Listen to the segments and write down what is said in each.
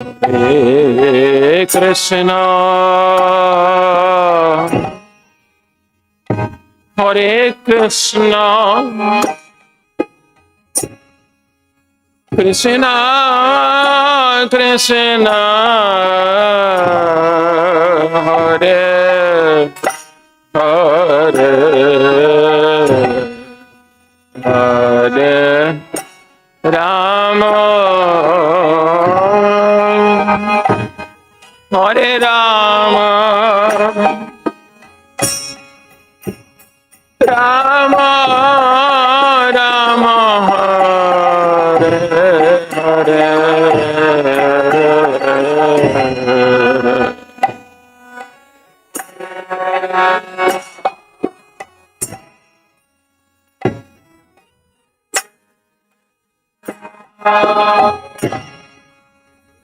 Hare Krishna, Hare Krishna, Krishna Krishna, Hare Hare, Hare Rama, Hare Rama, Rama Rama, Hare Hare.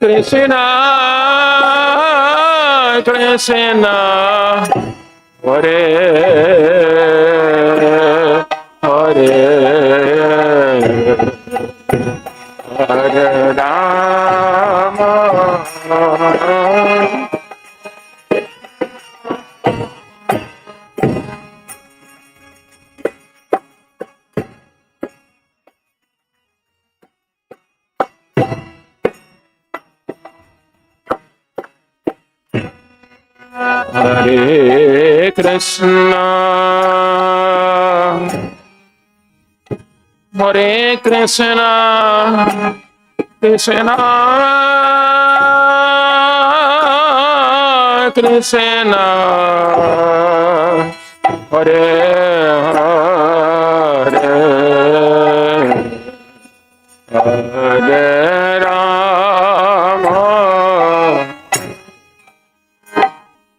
Krishna Krishna, Hare Hare, Hare Rama, Hare Krishna, Hare Krishna, Krishna Krishna, Hare Hare, Hare Rama,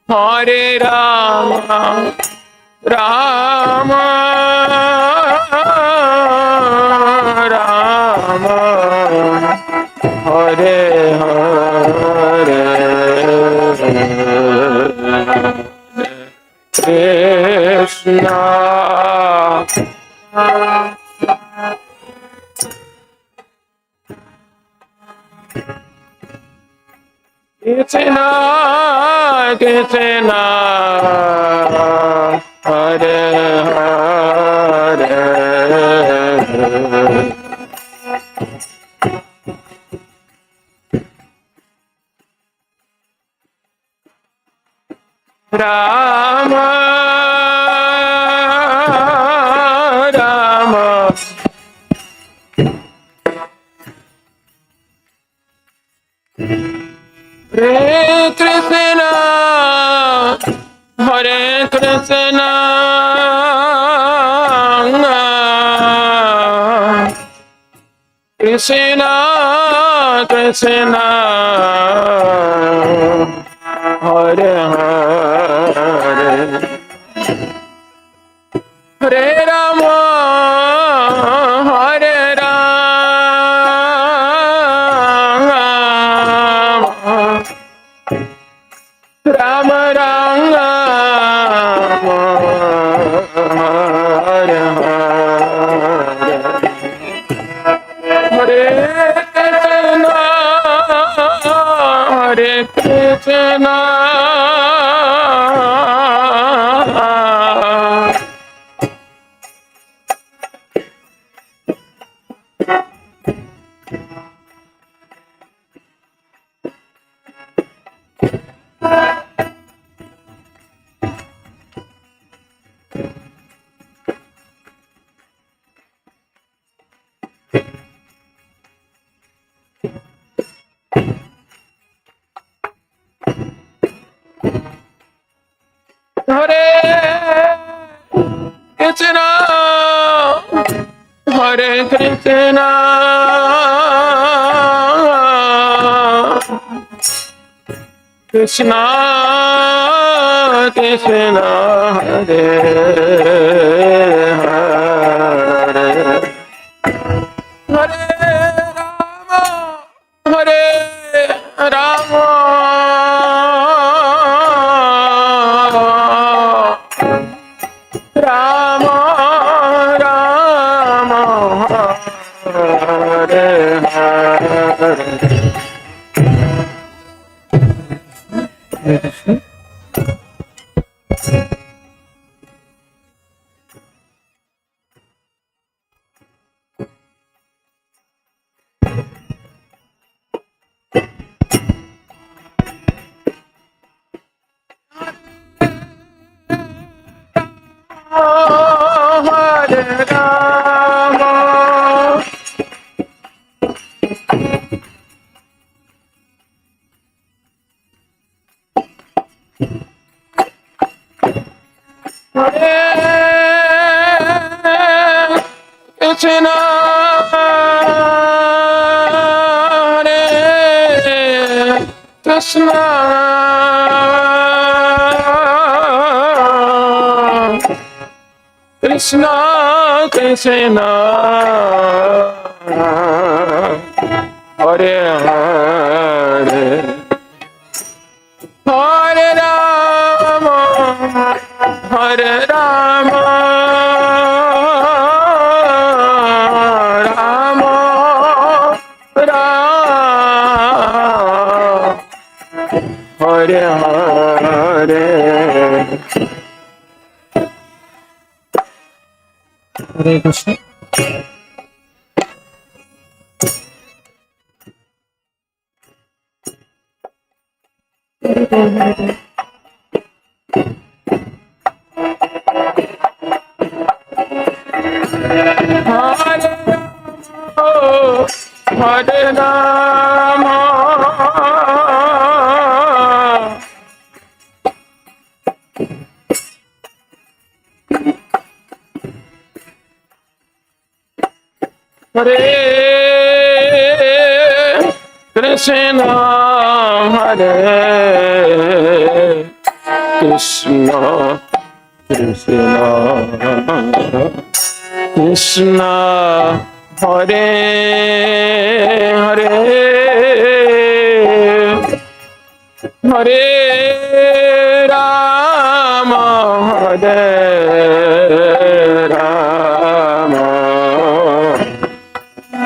Hare Rama, Rama Rama, Hare Hare, Krishna Krishna Krishna, Hare Hare, Rama Rama, Hare Krishna, Hare Krishna, Krishna Krishna, Hare Hare, Hare Rama, Hare Rama, Rama Rama, Hare Hare, Hare Krishna, Hare Krishna, Hare Krishna, Krishna Krishna, Hare Hare, Hare Rama, Hare Rama, Rama Rama, Hare Hare, Hare Rama, Hare Krishna, Hare Krishna, Krishna Krishna, Hare Hare, Hare Rama, Hare Rama, Rama Rama, Hare Hare. Hare Krishna. Hare Rama, Hare Krishna, Hare Krishna, Krishna Krishna, Hare Hare, Hare Rama, Hare Rama,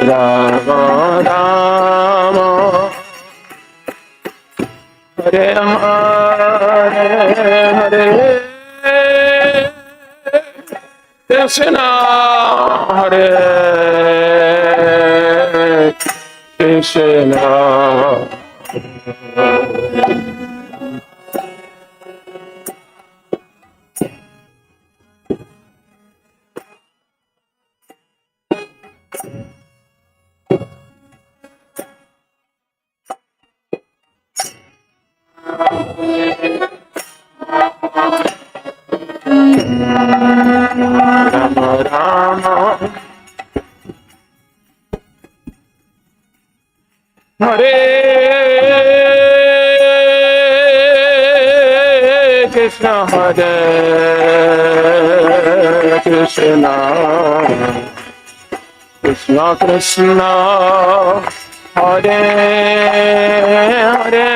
Rama Rama, Hare Hare, Hare Krishna, Hare Krishna. Rama Rama, Hare Krishna, Hare Krishna, Krishna Krishna, Hare Hare,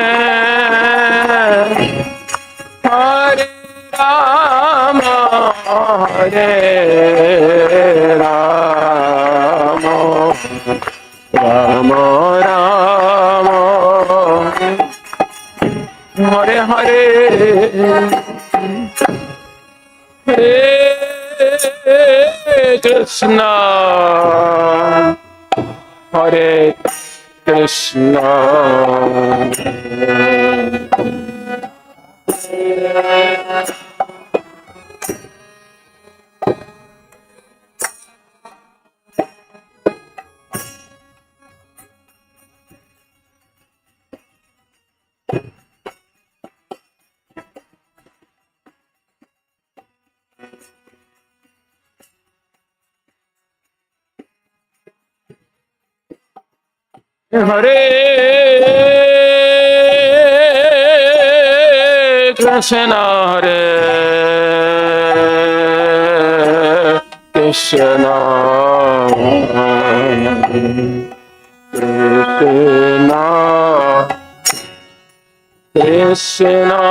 Hare Rama, Hare Rama, Rama Rama, Hare Hare, Hare Krishna, Hare Krishna. Hare Krishna, Hare Krishna, Krishna Krishna,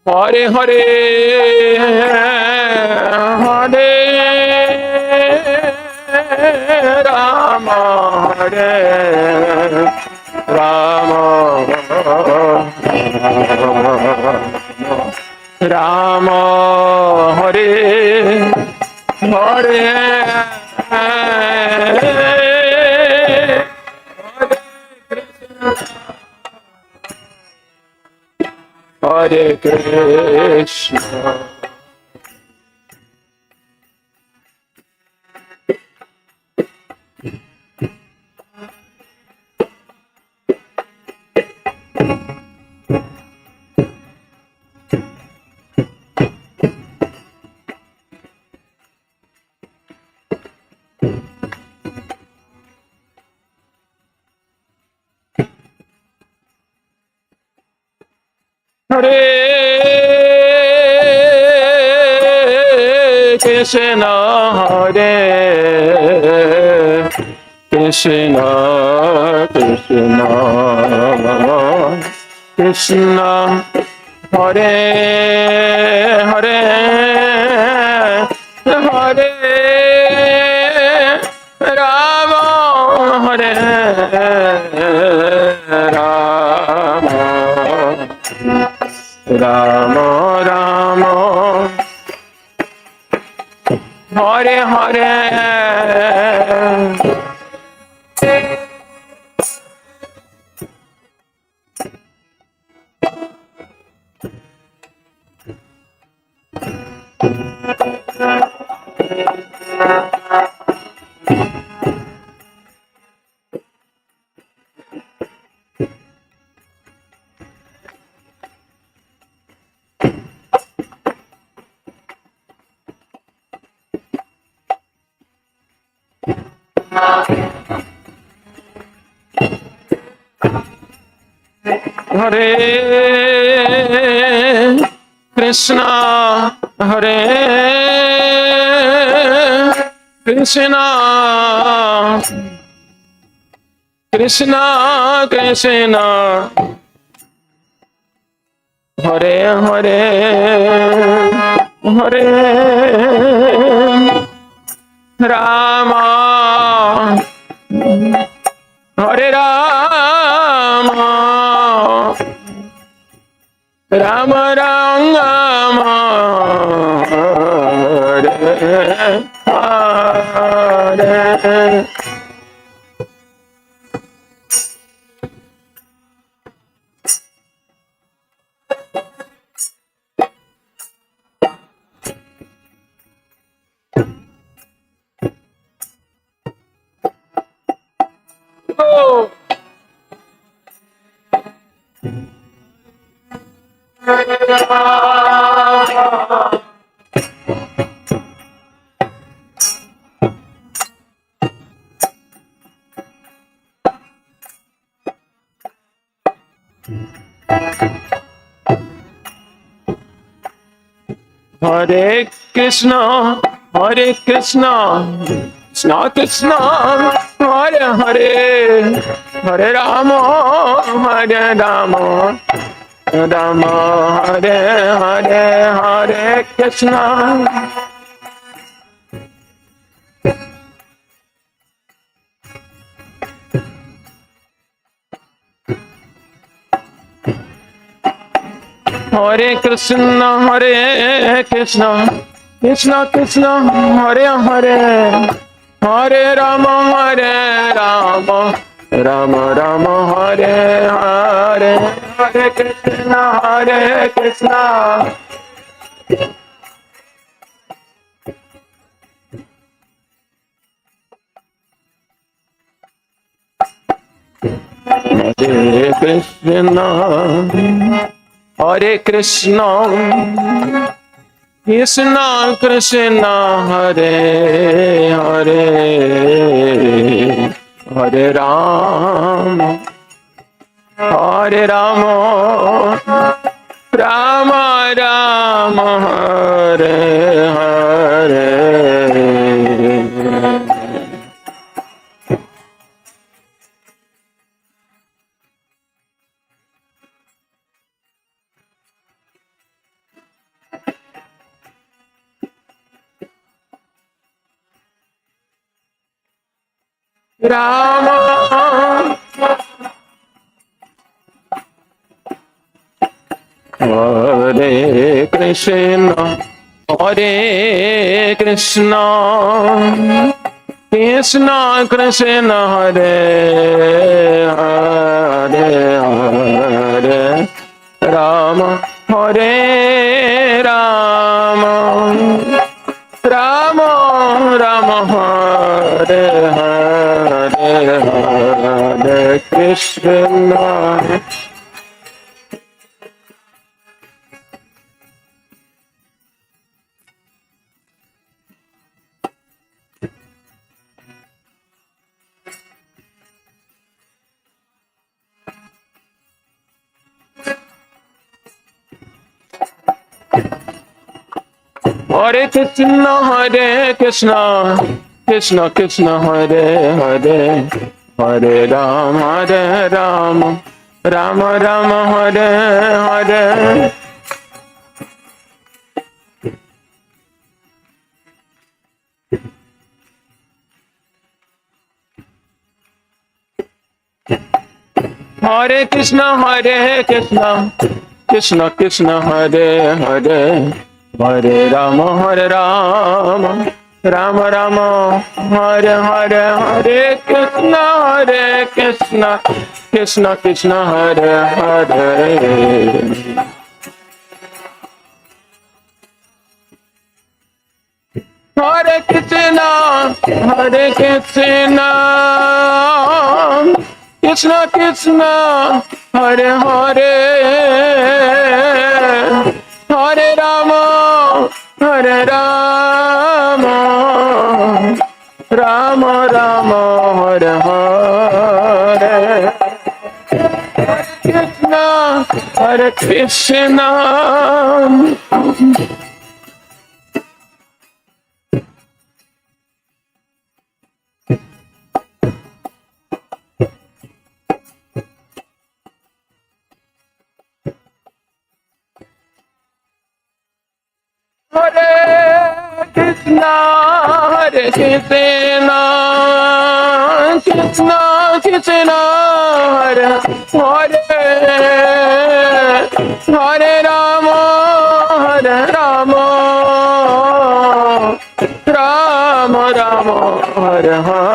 Hare Hare, Hare Rama, Hare Rama Hare Hare Hare Krishna Hare Krishna Hare Krishna Krishna Krishna Hare Hare Hare Rama Hare Rama Rama Rama Hare Hare Hare Krishna Hare Krishna Krishna Krishna Hare Hare Hare Rama Hare Rama Rama Rama Hare Hare Oh! Hare Krishna, Hare Krishna, Krishna Krishna, Hare Hare, Hare Rama, Hare Rama, Rama Hare Hare, Hare Krishna. Hare Krishna, Hare Krishna, Krishna Krishna, Hare Hare, Hare Rama, Hare Rama, Rama Rama, Hare Hare, Hare Krishna, Hare Krishna. Hare Krishna, Hare Krishna, Krishna Krishna, Hare Hare, Hare Rama, Hare Rama, Rama Rama, Hare Hare. Rama Hare Krishna, Hare Krishna, Krishna Krishna, Hare Hare, Hare Rama, Hare Rama, Rama Rama, Hare Hare, Hare Krishna. Hare Krishna, Krishna Krishna, Hare Hare, Hare Rama, Rama Rama, Hare Hare. Hare Krishna, Krishna Krishna, Hare Hare, Hare Rama, Rama Rama, Hare Hare, Hare Krishna, Krishna Krishna, Hare Hare. Hare Krishna, Krishna Krishna, Hare Hare, Hare Rama, Rama Rama, Hare Hare. Hare Krishna. Hare Krishna, Krishna Krishna, Hare Hare, Hare Rama, Rama Rama, Hare Hare.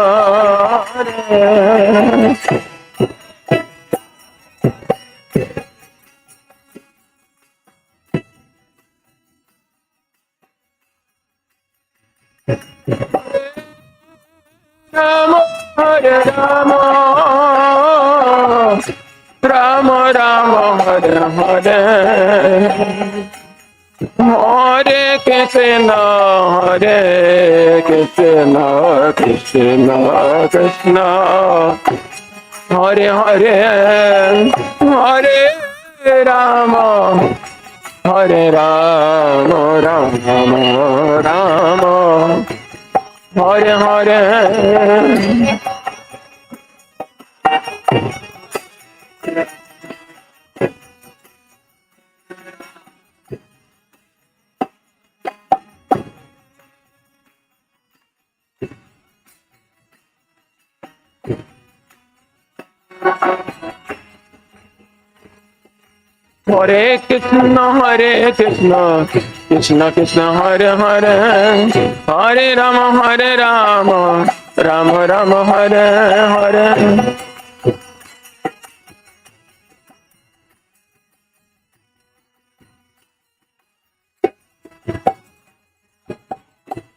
Rama, Hare Rama, Rama Rama, Hare Hare. Hare Krishna, Krishna Krishna, Hare Hare, Hare Rama, Rama Rama, Hare Hare. Hare Krishna, Krishna Krishna, Hare Hare, Hare Rama, Rama Rama, Hare Hare.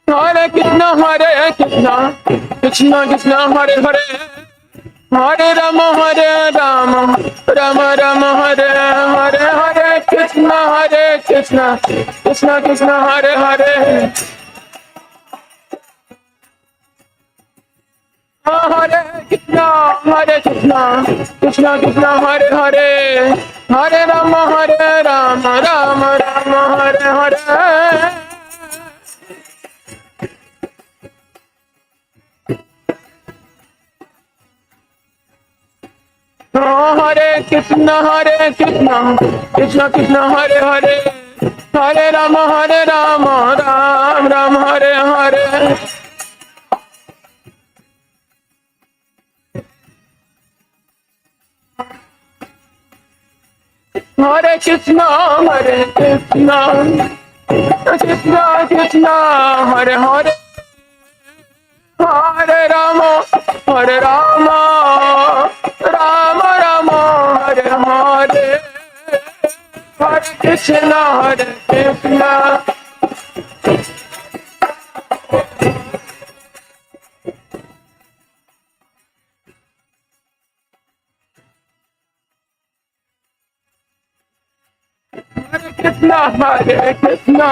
Hare Krishna, Krishna Krishna, Hare Hare, Hare Rama, Rama Rama, Hare Hare, Hare Krishna, Krishna Krishna, Hare Hare. Hare Krishna, Krishna Krishna, Hare Hare, Hare Rama, Rama Rama, Hare Hare. Hare Krishna, Krishna Krishna, Hare Hare, Hare Rama, Rama Rama, Hare Hare. Hare Krishna, Krishna Krishna, Hare Hare, Hare Rama, Hare Rama, Rama Rama, Hare Hare, Hare Krishna, Krishna. Krishna, Hare Krishna,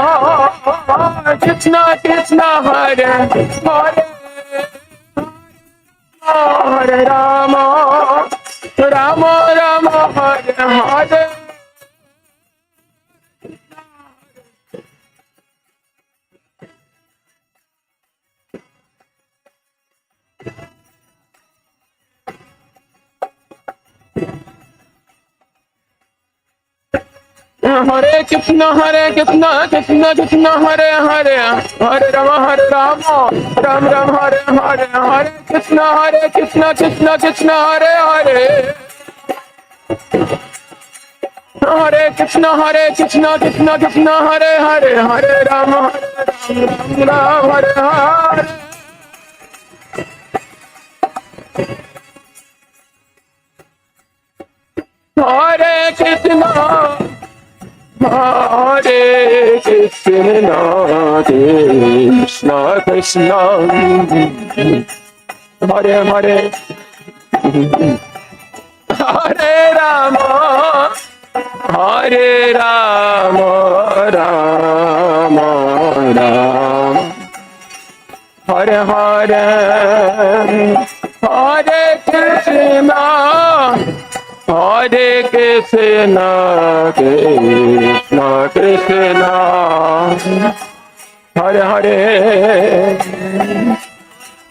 Krishna Krishna, Hare Hare, Hare Rama, Rama Rama, Hare Hare. Hare Krishna, Krishna Krishna, Hare Hare, Hare Rama, Ram Ram, Hare Hare, Hare Krishna, Krishna Krishna, Hare Hare, Hare Krishna, Krishna Krishna, Hare Hare, Hare Rama, Ram Ram, Hare Hare. Hare Krishna, Hare Krishna, Krishna Krishna, Hare Hare, Hare Rama, Hare Rama, Rama Rama, Hare Hare, Hare Krishna, Hare Krishna, Krishna Krishna, Hare Hare,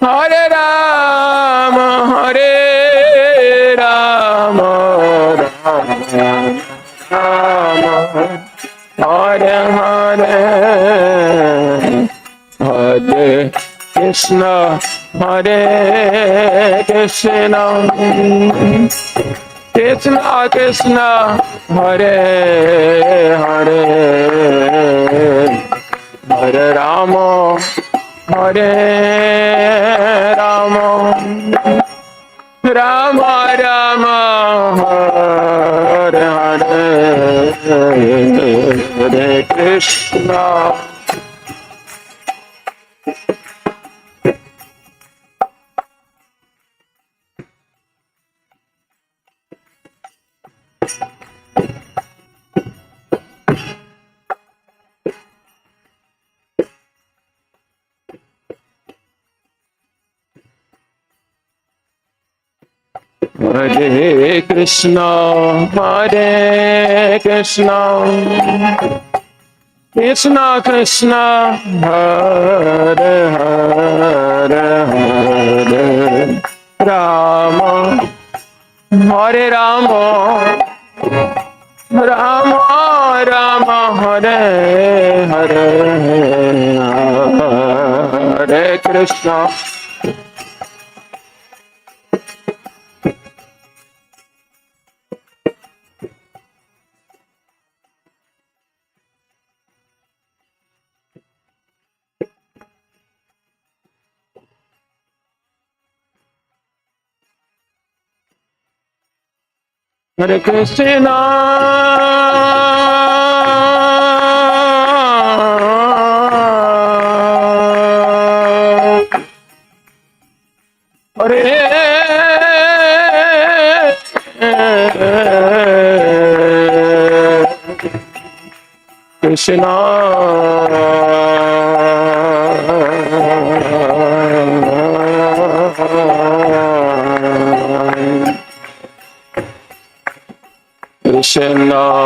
Hare Rama, Hare Rama, Rama Rama, Hare Hare, Hare Krishna, Hare Krishna, Krishna Krishna, Hare Hare, Hare Rama, Hare Rama, Rama Rama, Hare Hare, Hare Krishna. Hare Krishna, Hare Krishna, Krishna Krishna, Hare Hare, Hare Rama, Hare Rama, Rama Rama, Hare Hare, Hare Krishna. Hare Krishna, Hare Krishna, Krishna,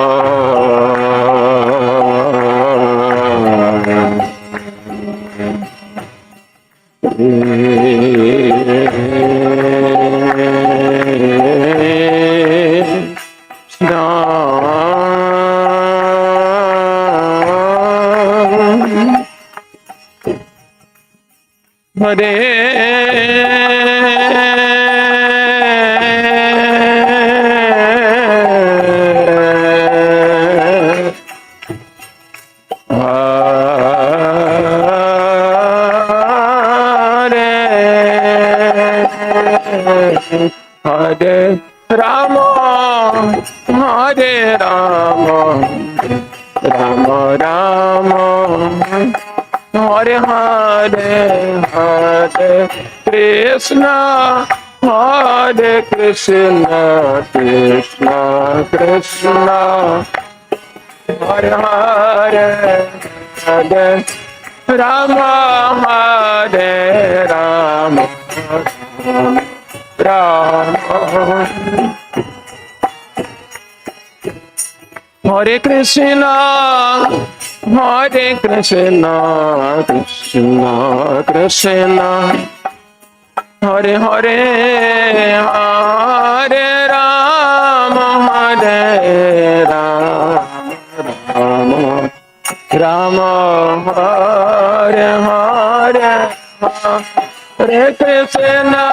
Hare Hare Rama, Hare Rama, Rama Rama, Hare Hare, Hare Krishna, Hare Krishna, Krishna Krishna, Hare Hare, Hare Rama, Hare Rama, Rama. Hare Krishna, Hare Krishna, Krishna Krishna, Hare Hare, Hare Rama, Hare Rama, Rama Hare Hare, Hare Krishna,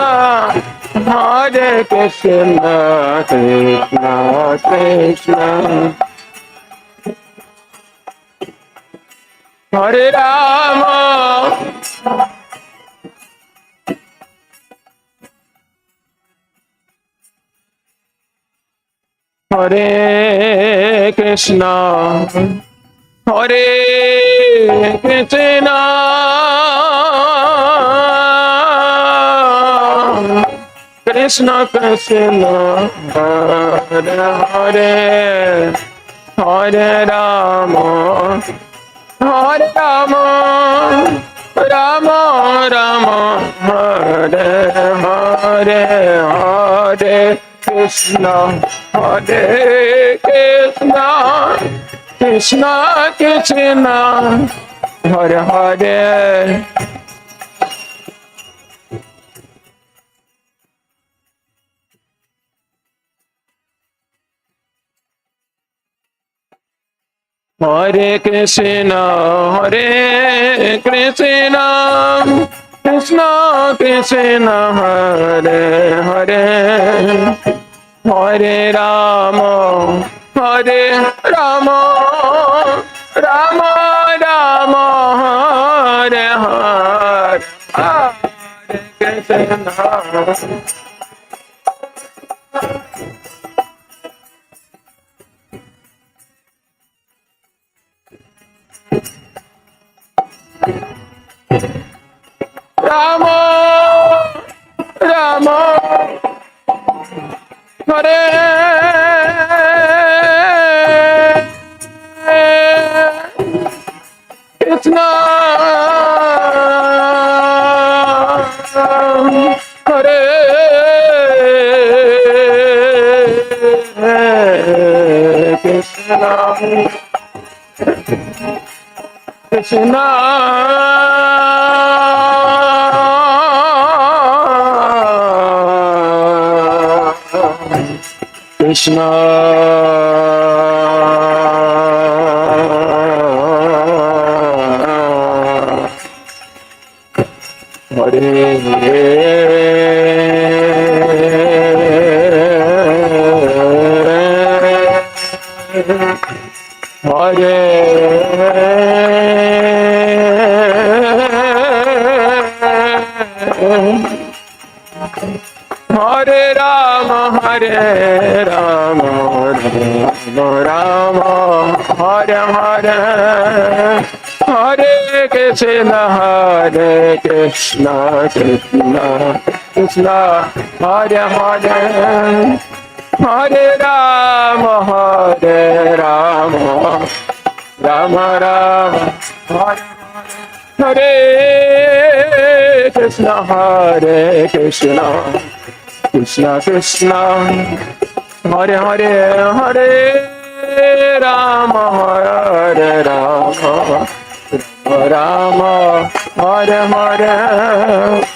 Hare Krishna, Krishna Krishna, Hare Rama, Hare Krishna, Hare Krishna, Krishna Krishna, Hare Hare, Hare Rama, Hare Rama, Rama Rama, Hare Hare, Hare Krishna, Hare Krishna, Krishna Krishna, Hare Hare. Hare Krishna, Hare Krishna, Krishna Krishna, Hare Hare, Hare Rama, Hare Rama, Rama Rama, Hare Hare, Hare Krishna. Rama, Rama, Hare Krishna, Hare Krishna, Krishna Krishna, Hare Hare Rama, Hare Rama, Rama Rama, Hare Hare, Hare Krishna, Hare Krishna, Krishna Krishna, Hare Hare, Hare Rama, Hare Rama, Rama Rama, Hare Hare Krishna, Hare Krishna, Krishna Krishna, Hare Hare, Hare Rama, Hare Rama, Rama Hare Hare.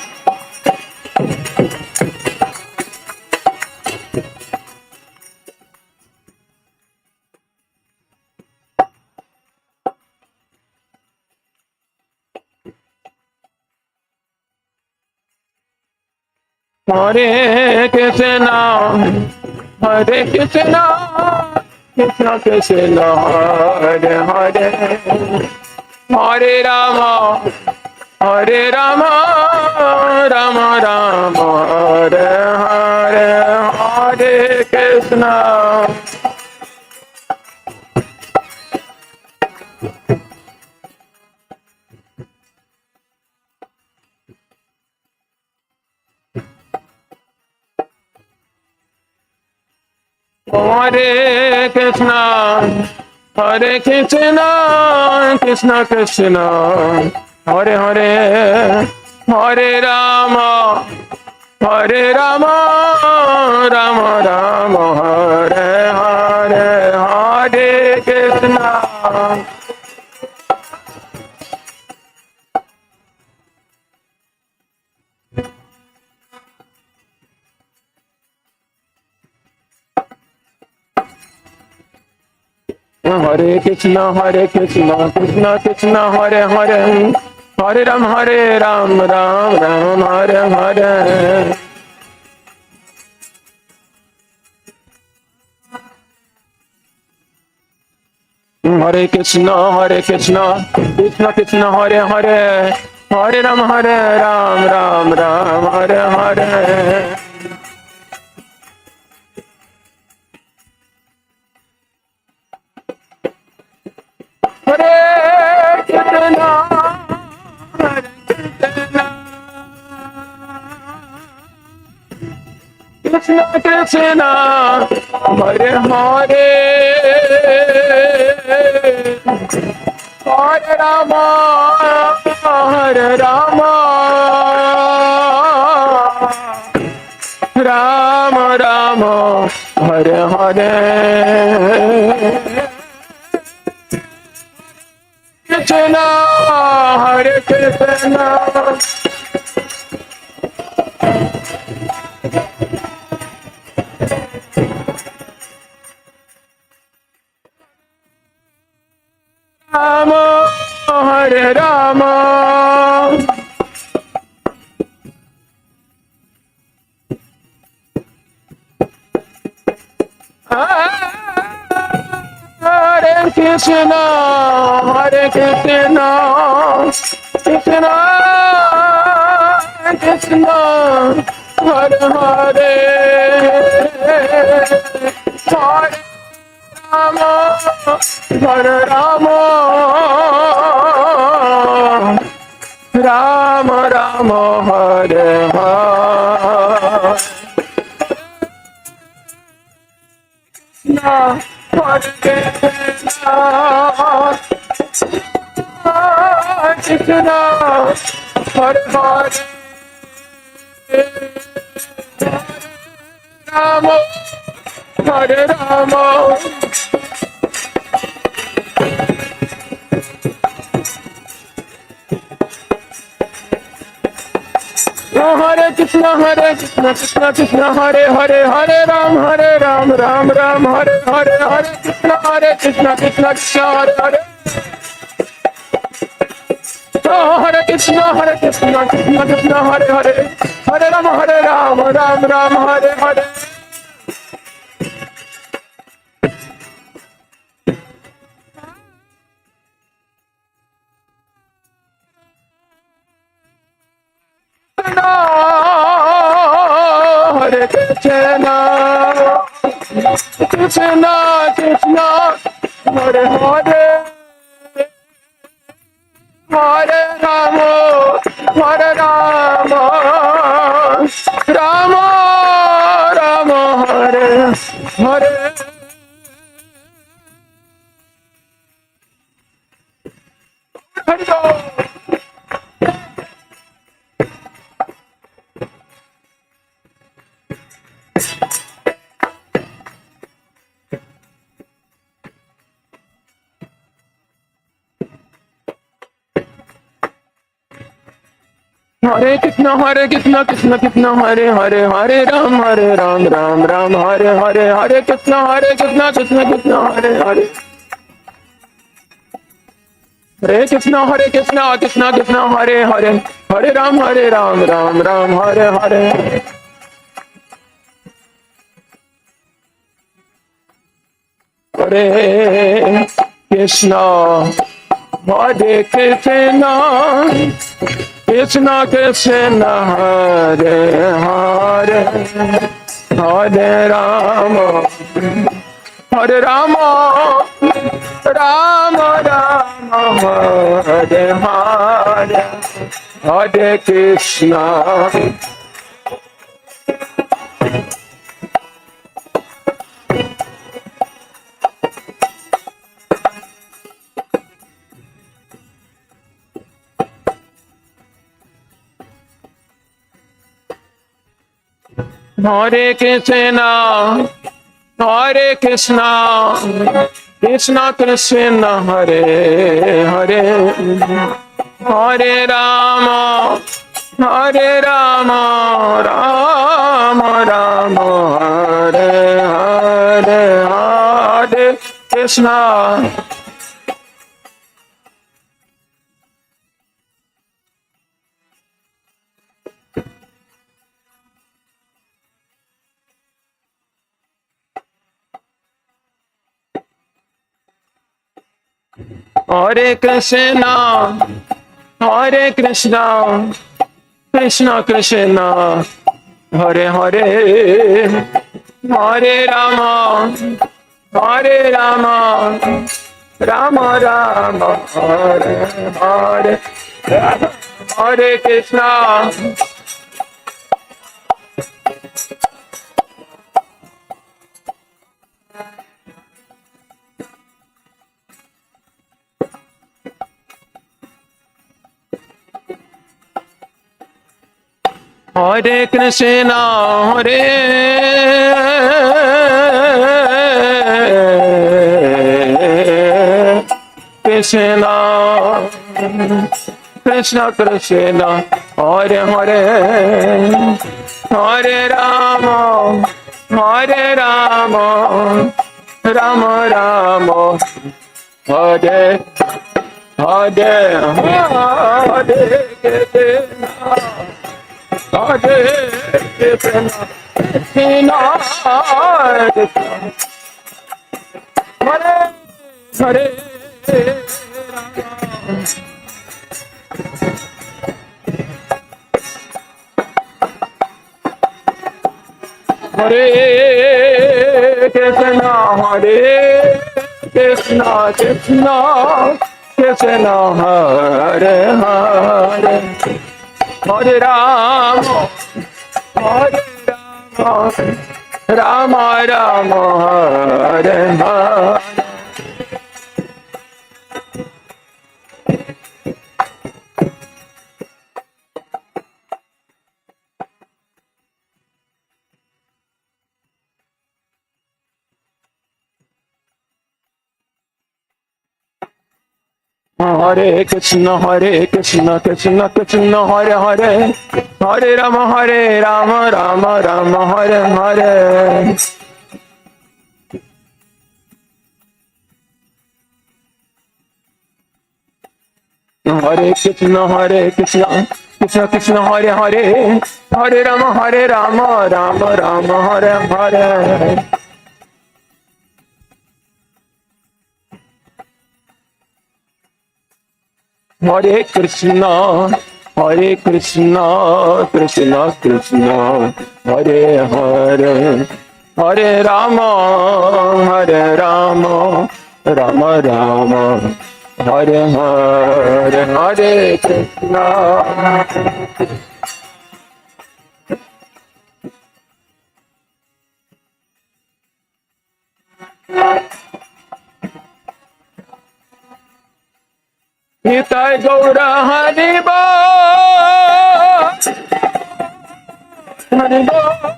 Hare Krishna, Hare Krishna, Krishna Krishna, Hare Hare, Hare Rama, Hare Rama, Rama Rama Hare Hare Hare Krishna. Hare Krishna, Hare Krishna, Krishna Krishna, Hare Hare, Hare Rama, Hare Rama, Rama Rama, Hare Hare, Hare Krishna. Hare Krishna, Krishna Krishna, Hare Hare, Hare Ram, Ram Ram, Hare Hare. Hare Krishna, Krishna Krishna, Hare Hare, Hare Ram, Ram Ram, Hare Hare. Hare Krishna, Krishna Krishna, Hare Hare, Hare Rama, Hare Rama, Rama Rama, Hare Hare. Krishna, Hare Krishna, Rama, Hare Rama, Hare Krishna, Hare Krishna, Krishna Krishna, Hare Hare, Hare Rama, Hare Rama, Rama Rama, Hare Hare. Hare Krishna, Krishna, Hare Hare, Rama, Hare Rama. Hare Krishna, Krishna Krishna, Hare Hare, Hare Ram, Ram Ram, Hare Hare, Hare Krishna, Krishna Krishna, Hare Hare. Hare Krishna, Krishna Krishna, Hare Hare, Hare Ram, Ram Ram, Hare Hare. Hare Krishna, Krishna Krishna, Hare Hare, Hare Rama, Hare Rama, Rama Rama, Hare Hare. Hare Rama. Hare Krishna, Krishna Krishna, Hare Hare, Hare Ram, Ram Ram, Hare Hare, Hare Krishna, Krishna Krishna, Hare Hare. Hare Krishna, Krishna Krishna, Hare Hare, Hare Ram, Ram Ram, Hare Hare. Hare Krishna, Krishna Krishna Krishna Hare Hare Hare Rama Hare Rama Rama Rama Hare Hare Hare Krishna Hare Krishna Hare Krishna Krishna Krishna Hare Hare Hare Rama Hare Rama Rama Rama Hare Hare Hare Krishna Hare Krishna Hare Krishna Krishna Krishna Hare Hare Hare Rama Hare Rama Rama Rama Hare Hare Hare Krishna Hare Krishna Hare Krishna Krishna Krishna Hare Hare Hare Rama Hare Rama Rama Rama Hare Hare Hare Krishna Hare Krishna Krishna Krishna Hare Hare Hare Krishna Hare Krishna Krishna Krishna Hare Hare Hare Rama Hare Rama Rama Rama Hare Hare Hare Krishna Krishna Krishna Hare Hare Hare Rama Rama Rama Hare Hare Hare Krishna Krishna Krishna Hare Hare Hare Rama Rama Rama Hare Hare Hare Krishna Krishna Krishna Hare Hare Hare Rama Rama Rama Hare Hare Hare Krishna Nitai Gaura Haribo Haribo Gaura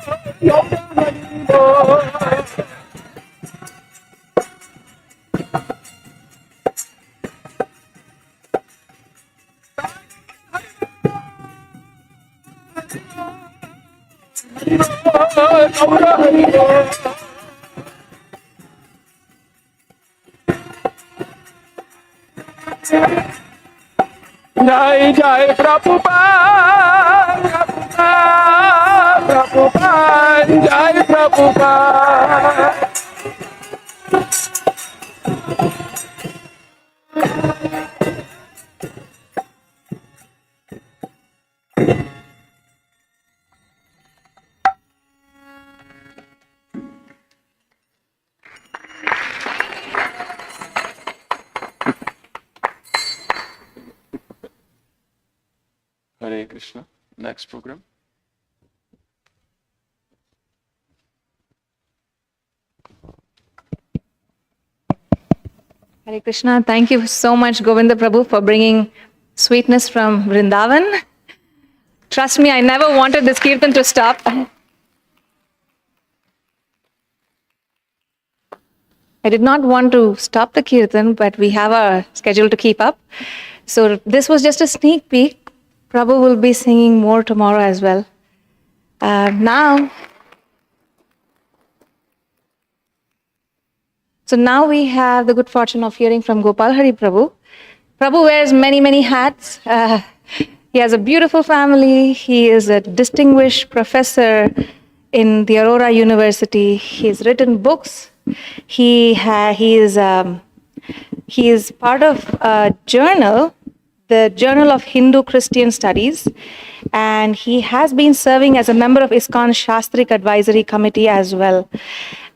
Haribo Gaura Haribo Jai Jai Prabhupada Prabhupada Jai Prabhupada Krishna. Next program. Hare Krishna. Thank you so much, Govinda Prabhu, for bringing sweetness from Vrindavan. Trust me, I never wanted this kirtan to stop. I did not want to stop the kirtan, but we have a schedule to keep up. So this was just a sneak peek. Prabhu will be singing more tomorrow as well. Now we have the good fortune of hearing from Gopal Hari Prabhu. Prabhu wears many, many hats. He has a beautiful family. He is a distinguished professor in the Aurora University. He's written books. He is part of a journal, the Journal of Hindu Christian Studies, and he has been serving as a member of ISKCON Shastrik Advisory Committee as well.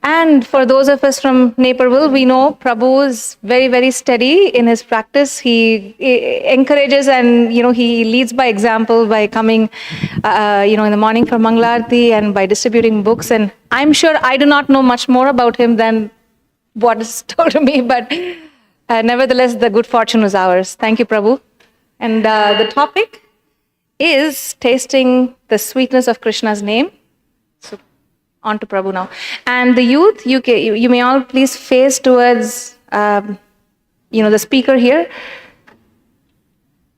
And for those of us from Naperville, we know Prabhu is very, very steady in his practice. He encourages and, he leads by example by coming, in the morning for Mangalarti and by distributing books. And I'm sure I do not know much more about him than what is told to me, but nevertheless, the good fortune is ours. Thank you, Prabhu. And the topic is tasting the sweetness of Krishna's name. So on to Prabhu now. And the youth, you may all please face towards, the speaker here.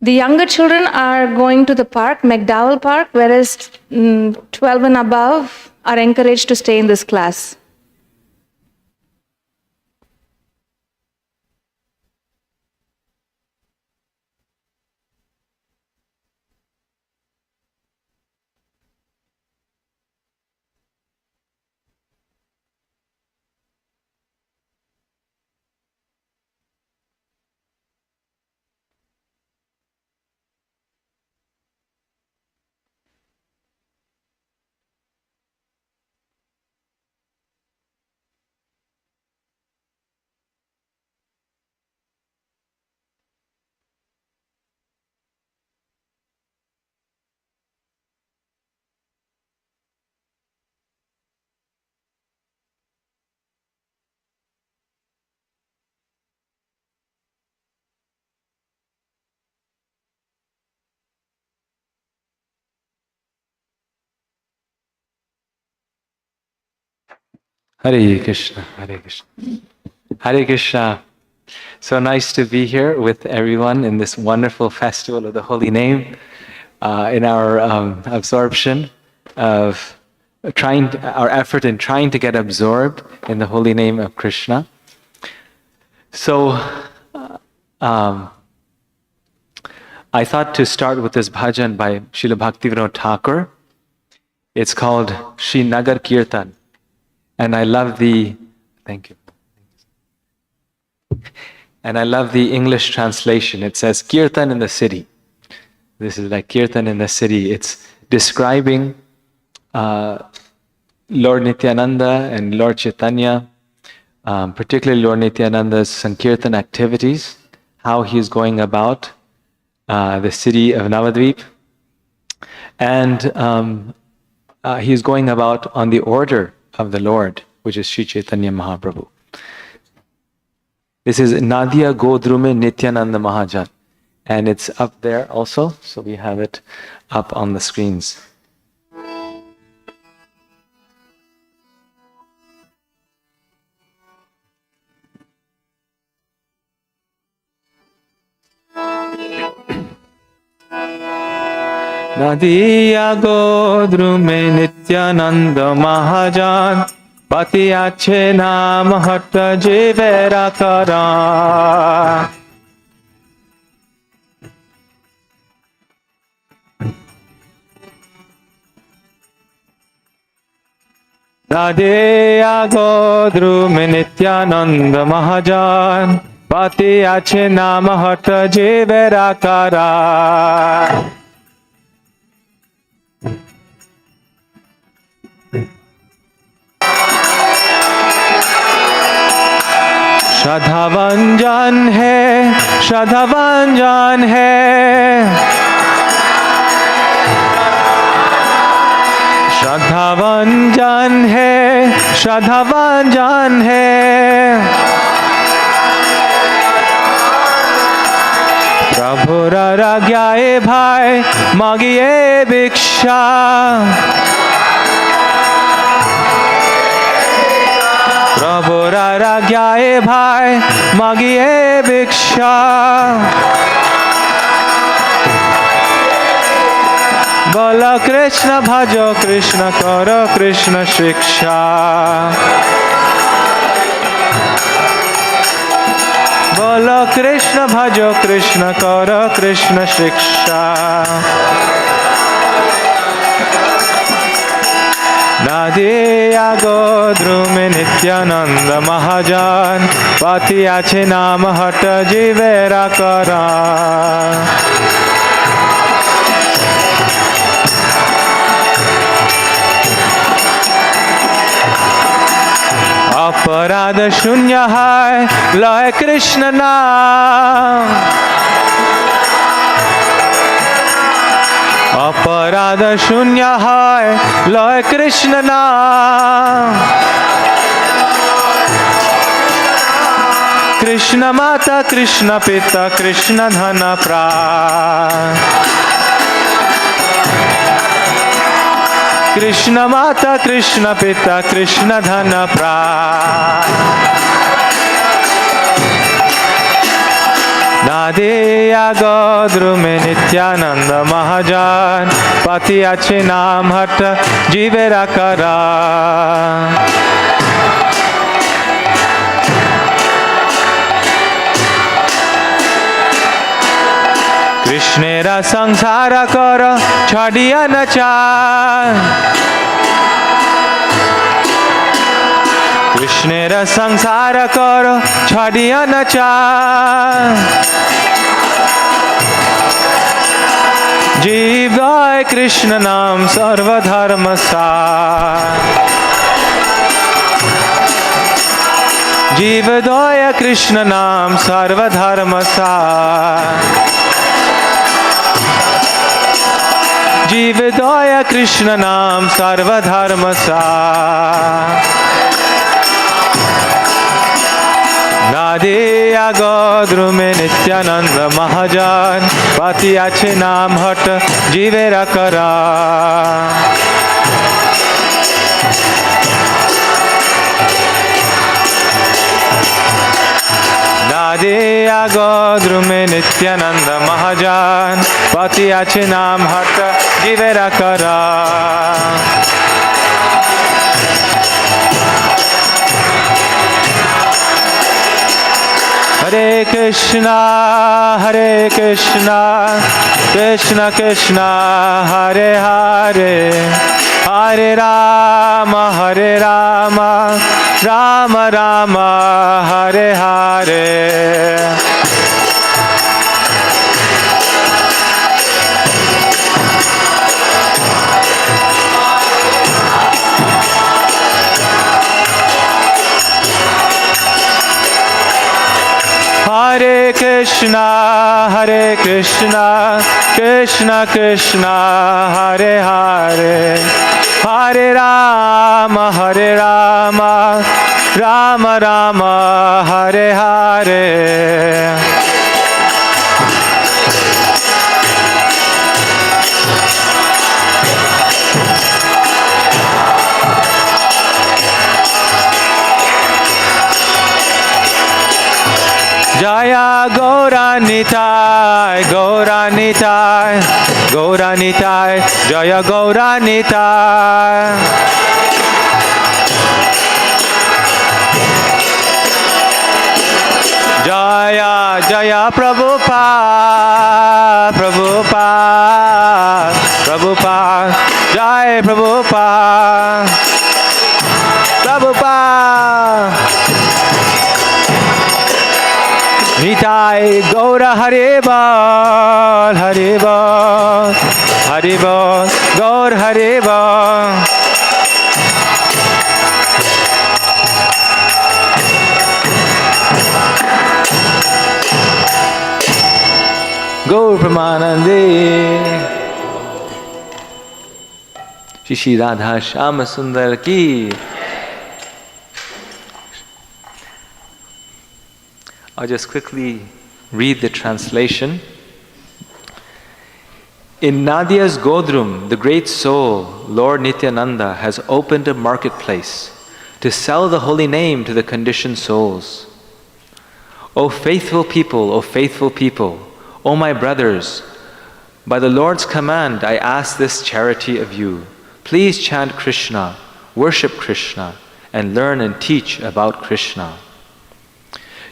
The younger children are going to the park, McDowell Park, whereas 12 and above are encouraged to stay in this class. Hare Krishna, Hare Krishna. Hare Krishna. So nice to be here with everyone in this wonderful festival of the Holy Name, in our absorption of our effort in trying to get absorbed in the Holy Name of Krishna. So I thought to start with this bhajan by Srila Bhaktivinoda Thakur. It's called Shri Nagar Kirtan. And I love thank you. And I love the English translation. It says Kirtan in the city. This is like Kirtan in the city. It's describing Lord Nityananda and Lord Chaitanya, particularly Lord Nityananda's Sankirtan activities, how he's going about the city of Navadvip. And he's going about on the order of the Lord, which is Sri Chaitanya Mahaprabhu. This is Nadia Godrume Nityananda Mahajan, and it's up there also, so we have it up on the screens. Nadia Godrume Nityananda Mahajan, Pati Ache Naam Hatta Jivera Kara. Nadia Godrume Nityananda Mahajan, Pati Ache Naam Hatta Jivera Kara. श्रद्धावंजन है, श्रद्धावंजन है, श्रद्धावान है, श्रद्धावान है। प्रभुर आज्ञाए भाई मांगिए भिक्षा। प्रभुर आज्ञाए भाई मांगिए भिक्षा। बोलो कृष्ण भजो कृष्ण करो कृष्ण शिक्षा। बोलो कृष्ण भजो कृष्ण करो कृष्ण शिक्षा। नदिया गोद्रुमे नित्यानंद महाजन पति आछे नाम हट जीवेरा करा। अपराध शून्य है लय कृष्ण नाम। अपराध शून्य है लय कृष्ण नाम। कृष्ण माता कृष्ण पिता कृष्ण धन प्राण। कृष्ण माता कृष्ण पिता कृष्ण धन प्राण। नदिया गोद्रुमे नित्यानंद महाजन पति आछे नाम हट जीवेरा करा। कृष्णेरा संसार कर छड़िया न चाय। कृष्णेरा संसार कर छड़िया न चाय। जीव गाय कृष्ण नाम सर्वधर्म सार। जीव दया कृष्ण नाम सर्वधर्म सार। जीव दया कृष्ण नाम सर्वधर्म सार। नदिया गोद्रुमे नित्यानंद महाजन पति आछे नाम हट जीवेरा करा। नदिया गोद्रुमे नित्यानंद महाजन पति आछे नाम हट जीवेरा करा। हरे कृष्णा कृष्ण कृष्ण हरे हरे हरे राम राम राम हरे हरे। हरे कृष्णा कृष्ण कृष्ण हरे हरे हरे राम राम राम हरे हरे। जया गौरानिताय गौरानिताय गौरानिताय जय गौरानिताय। जया जया प्रभुपाद प्रभुपाद प्रभुपाद जय प्रभुपाद प्रभुपाद। निताय गौर हरे बोल गौर हरे बोल। गौर प्रमानंदे। Shri Radha Shyama Sundar ki. I'll just quickly read the translation. In Nadia's Godrum, the great soul, Lord Nityananda, has opened a marketplace to sell the holy name to the conditioned souls. O faithful people, O my brothers, by the Lord's command, I ask this charity of you. Please chant Krishna, worship Krishna, and learn and teach about Krishna.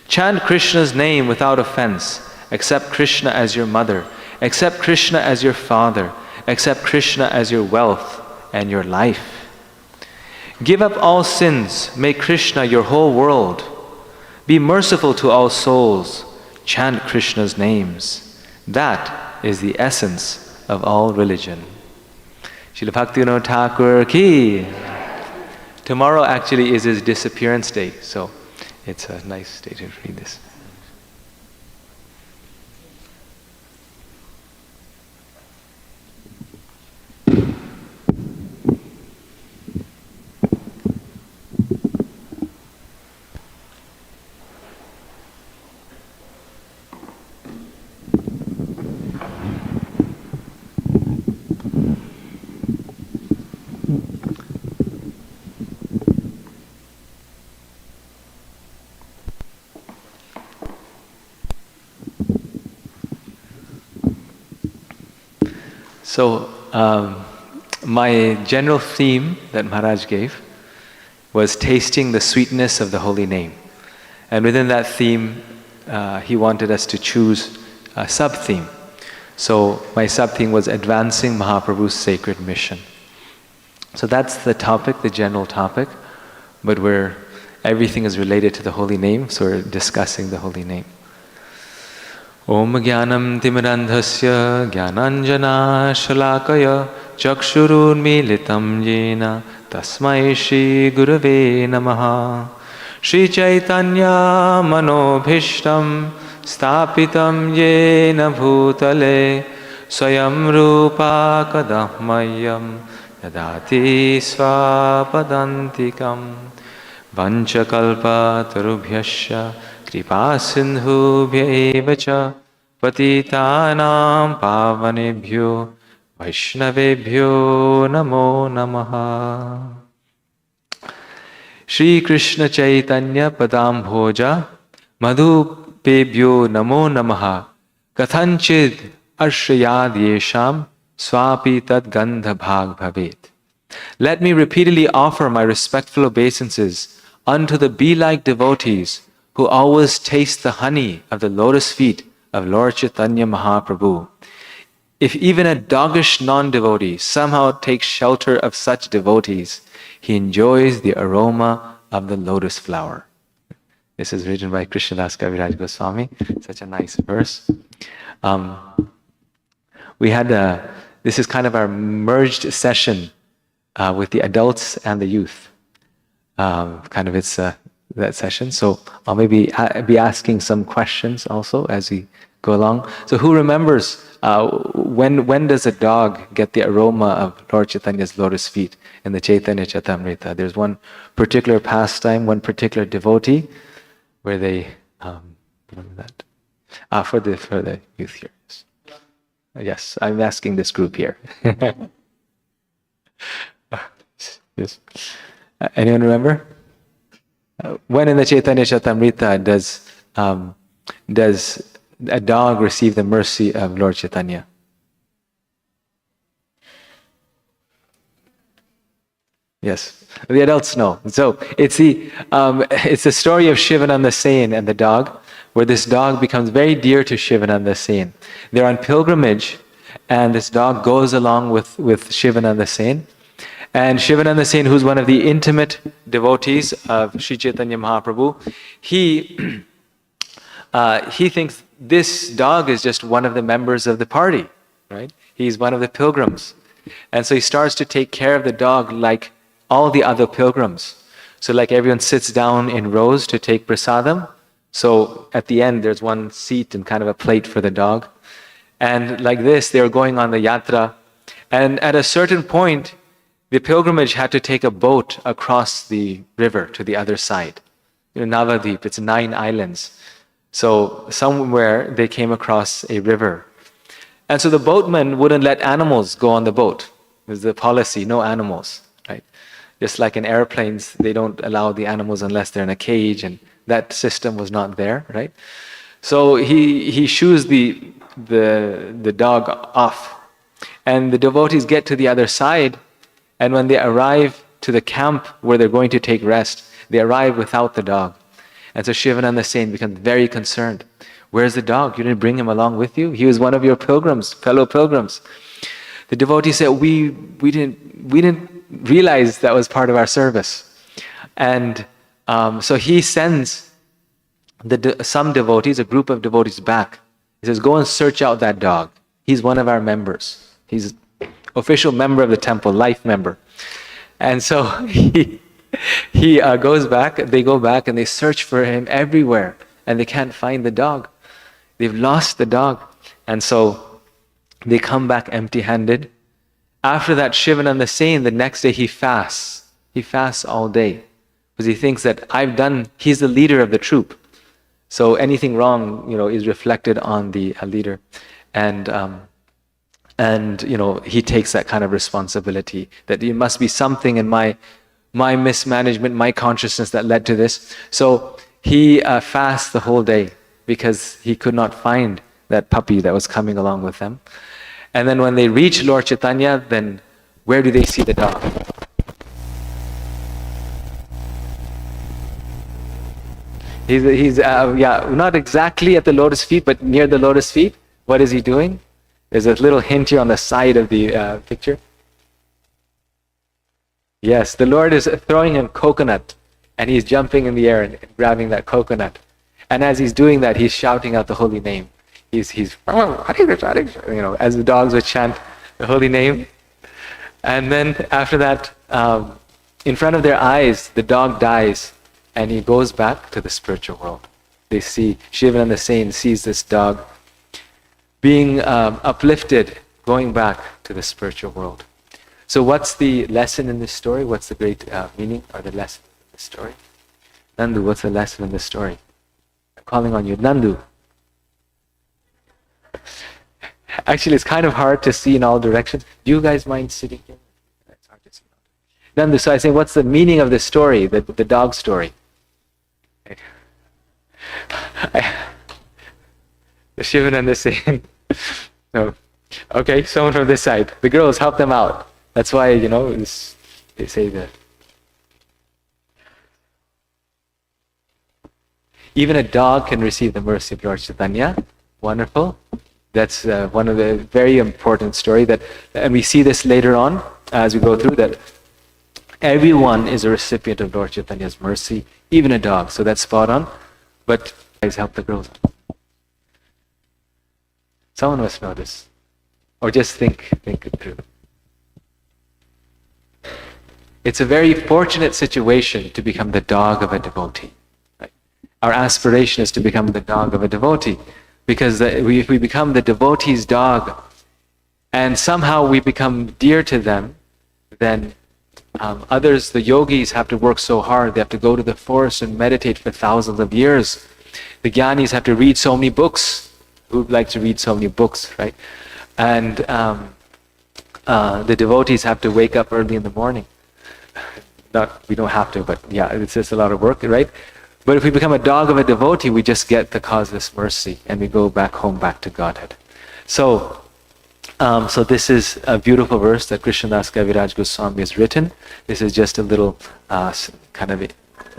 Chant Krishna's name without offense. Accept Krishna as your mother. Accept Krishna as your father. Accept Krishna as your wealth and your life. Give up all sins. Make Krishna your whole world. Be merciful to all souls. Chant Krishna's names. That is the essence of all religion. Srila Bhaktivinoda Thakur ki. Tomorrow actually is his disappearance day, so it's a nice day to read this. So, my general theme that Maharaj gave was tasting the sweetness of the holy name. And within that theme, he wanted us to choose a sub-theme. So, my sub-theme was advancing Mahaprabhu's sacred mission. So that's the topic, the general topic, but everything is related to the holy name, so we're discussing the holy name. Om Jnanam Timirandhasya Jnananjana Shalakaya Chakshurunmilitam Yena Tasmai Shri Gurave Namaha Shri Chaitanya Manobhishtam Stapitam Yena Bhutale Swayam Rupa Kadahmayam Yadati Swapadantikam Vanchakalpa Tarubhyasya Kripa Sindhubhya evacha Patitanam Pavanebhyo Vaishnavebhyo Namo Namaha. Shri Krishna Chaitanya Padam Bhoja Madhupebhyo Namo Namaha Kathanchid Arshayad Yesham Swapi Tad Gandha Bhag Bhavet. Let me repeatedly offer my respectful obeisances unto the bee-like devotees who always taste the honey of the lotus feet of Lord Chaitanya Mahaprabhu. If even a doggish non-devotee somehow takes shelter of such devotees, he enjoys the aroma of the lotus flower. This is written by Krishnadas Kaviraj Goswami. Such a nice verse. This is kind of our merged session with the adults and the youth. That session. So I'll maybe be asking some questions also as we go along. So who remembers when does a dog get the aroma of Lord Chaitanya's lotus feet in the Chaitanya Charitamrita? There's one particular pastime, one particular devotee where they remember that. For the youth here. Yes, I'm asking this group here. Yes. Anyone remember? When in the Chaitanya Charitamrita does a dog receive the mercy of Lord Chaitanya? Yes, the adults know. So it's the story of Shivananda Sen and the dog, where this dog becomes very dear to Shivananda Sen. They're on pilgrimage, and this dog goes along with Shivananda Sen. And Shivananda Sen, who's one of the intimate devotees of Sri Chaitanya Mahaprabhu, he thinks this dog is just one of the members of the party, right? He's one of the pilgrims. And so he starts to take care of the dog like all the other pilgrims. So like everyone sits down in rows to take prasadam. So at the end, there's one seat and kind of a plate for the dog. And like this, they were going on the yatra. And at a certain point, the pilgrimage had to take a boat across the river to the other side. Navadvip, it's 9 islands. So somewhere they came across a river. And so the boatmen wouldn't let animals go on the boat. It was the policy, no animals, right? Just like in airplanes, they don't allow the animals unless they're in a cage, and that system was not there, right? So he shoos the dog off. And the devotees get to the other side, and when they arrive to the camp where they're going to take rest, they arrive without the dog. And so Shivananda Sen becomes very concerned. Where's the dog? You didn't bring him along with you? He was one of your pilgrims, fellow pilgrims. The devotee said, we didn't realize that was part of our service. And so he sends some devotees, a group of devotees back. He says, go and search out that dog. He's one of our members. He's official member of the temple, life member. And so he goes back, they go back and they search for him everywhere, and they can't find the dog. They've lost the dog. And so they come back empty-handed. After that, Shivananda Sen, the next day he fasts. He fasts all day because he thinks that he's the leader of the troop. So anything wrong, is reflected on the leader. And he takes that kind of responsibility, that there must be something in my mismanagement, my consciousness that led to this. So he fasts the whole day because he could not find that puppy that was coming along with them. And then when they reach Lord Chaitanya, then where do they see the dog? He's not exactly at the lotus feet, but near the lotus feet. What is he doing? There's a little hint here on the side of the picture. Yes, the Lord is throwing him coconut, and he's jumping in the air and grabbing that coconut. And as he's doing that, he's shouting out the holy name. He's as the dogs would chant the holy name. And then after that, in front of their eyes, the dog dies, and he goes back to the spiritual world. They see, Shivananda Sen sees this dog being uplifted, going back to the spiritual world. So what's the lesson in this story? What's the great meaning or the lesson in this story? Nandu, what's the lesson in this story? I'm calling on you. Nandu. Actually, it's kind of hard to see in all directions. Do you guys mind sitting here? It's hard to see. Nandu, so I say, what's the meaning of this story, the dog story? The Shivananda Sen. No. Okay, someone from this side. The girls, help them out. That's why, they say that. Even a dog can receive the mercy of Lord Chaitanya. Wonderful. That's one of the very important story and we see this later on as we go through, that everyone is a recipient of Lord Chaitanya's mercy, even a dog. So that's spot on. But guys, help the girls. Someone must know this, or just think it through. It's a very fortunate situation to become the dog of a devotee. Right? Our aspiration is to become the dog of a devotee, because if we become the devotee's dog, and somehow we become dear to them, then others, the yogis, have to work so hard. They have to go to the forest and meditate for thousands of years. The jnanis have to read so many books. Who would like to read so many books, right? And the devotees have to wake up early in the morning. We don't have to, but yeah, it's just a lot of work, right? But if we become a dog of a devotee, we just get the causeless mercy, and we go back home, back to Godhead. So this is a beautiful verse that Krishnadas Kaviraj Goswami has written. This is just a little kind of a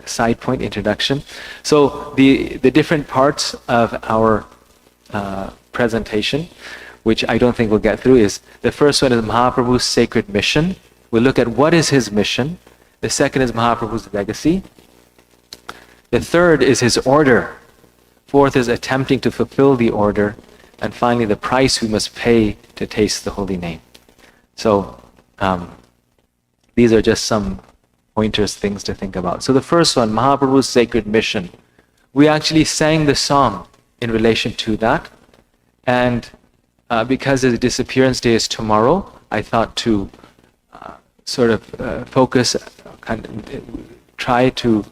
side point introduction. So the different parts of our presentation, which I don't think we'll get through, is the first one is Mahaprabhu's sacred mission. We'll look at what is his mission. The second is Mahaprabhu's legacy. The third is his order. Fourth is attempting to fulfill the order. And finally, the price we must pay to taste the holy name. So these are just some pointers, things to think about. So the first one, Mahaprabhu's sacred mission. We actually sang the song in relation to that. And because his disappearance day is tomorrow, I thought to sort of focus, try to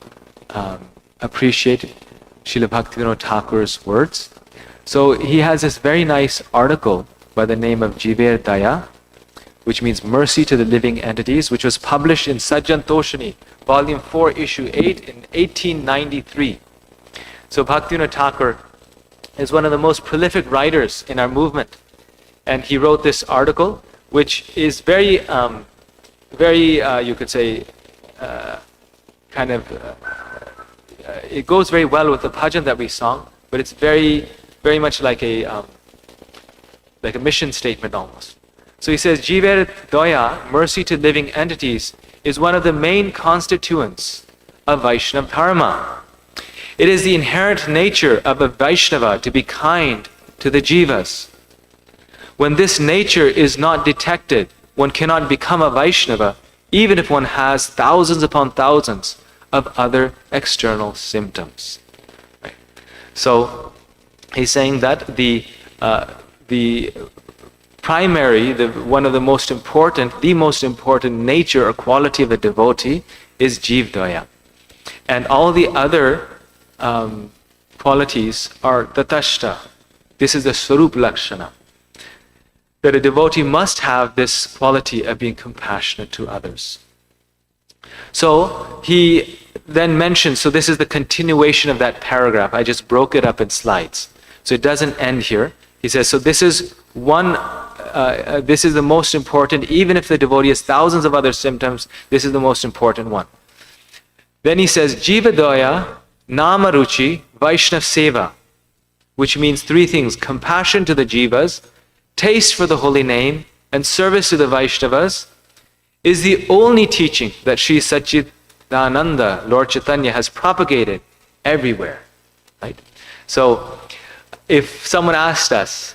appreciate Srila Bhaktivinoda Thakur's words. So he has this very nice article by the name of Jiver Daya, which means mercy to the living entities, which was published in Sajjantoshani, volume 4, issue 8 in 1893. So Bhaktivinoda Thakur is one of the most prolific writers in our movement. And he wrote this article, which is very, you could say, it goes very well with the bhajan that we sung, but it's very, very much like a mission statement almost. So he says, Jiver Daya, mercy to living entities, is one of the main constituents of Vaishnava Dharma. It is the inherent nature of a Vaishnava to be kind to the jivas. When this nature is not detected, one cannot become a Vaishnava, even if one has thousands upon thousands of other external symptoms. Right? So he's saying that the primary, one of the most important nature or quality of a devotee is Jiv Daya. And all the other qualities are Tatashta. This is the Swarup Lakshana. That a devotee must have this quality of being compassionate to others. So he then mentions, so this is the continuation of that paragraph. I just broke it up in slides. So it doesn't end here. He says, so this is this is the most important, even if the devotee has thousands of other symptoms, this is the most important one. Then he says, Jivadaya, Namaruchi, Vaishnav Seva, which means three things: compassion to the jivas, taste for the holy name, and service to the Vaishnavas, is the only teaching that Sri Satchidananda, Lord Chaitanya, has propagated everywhere. Right? So, if someone asked us,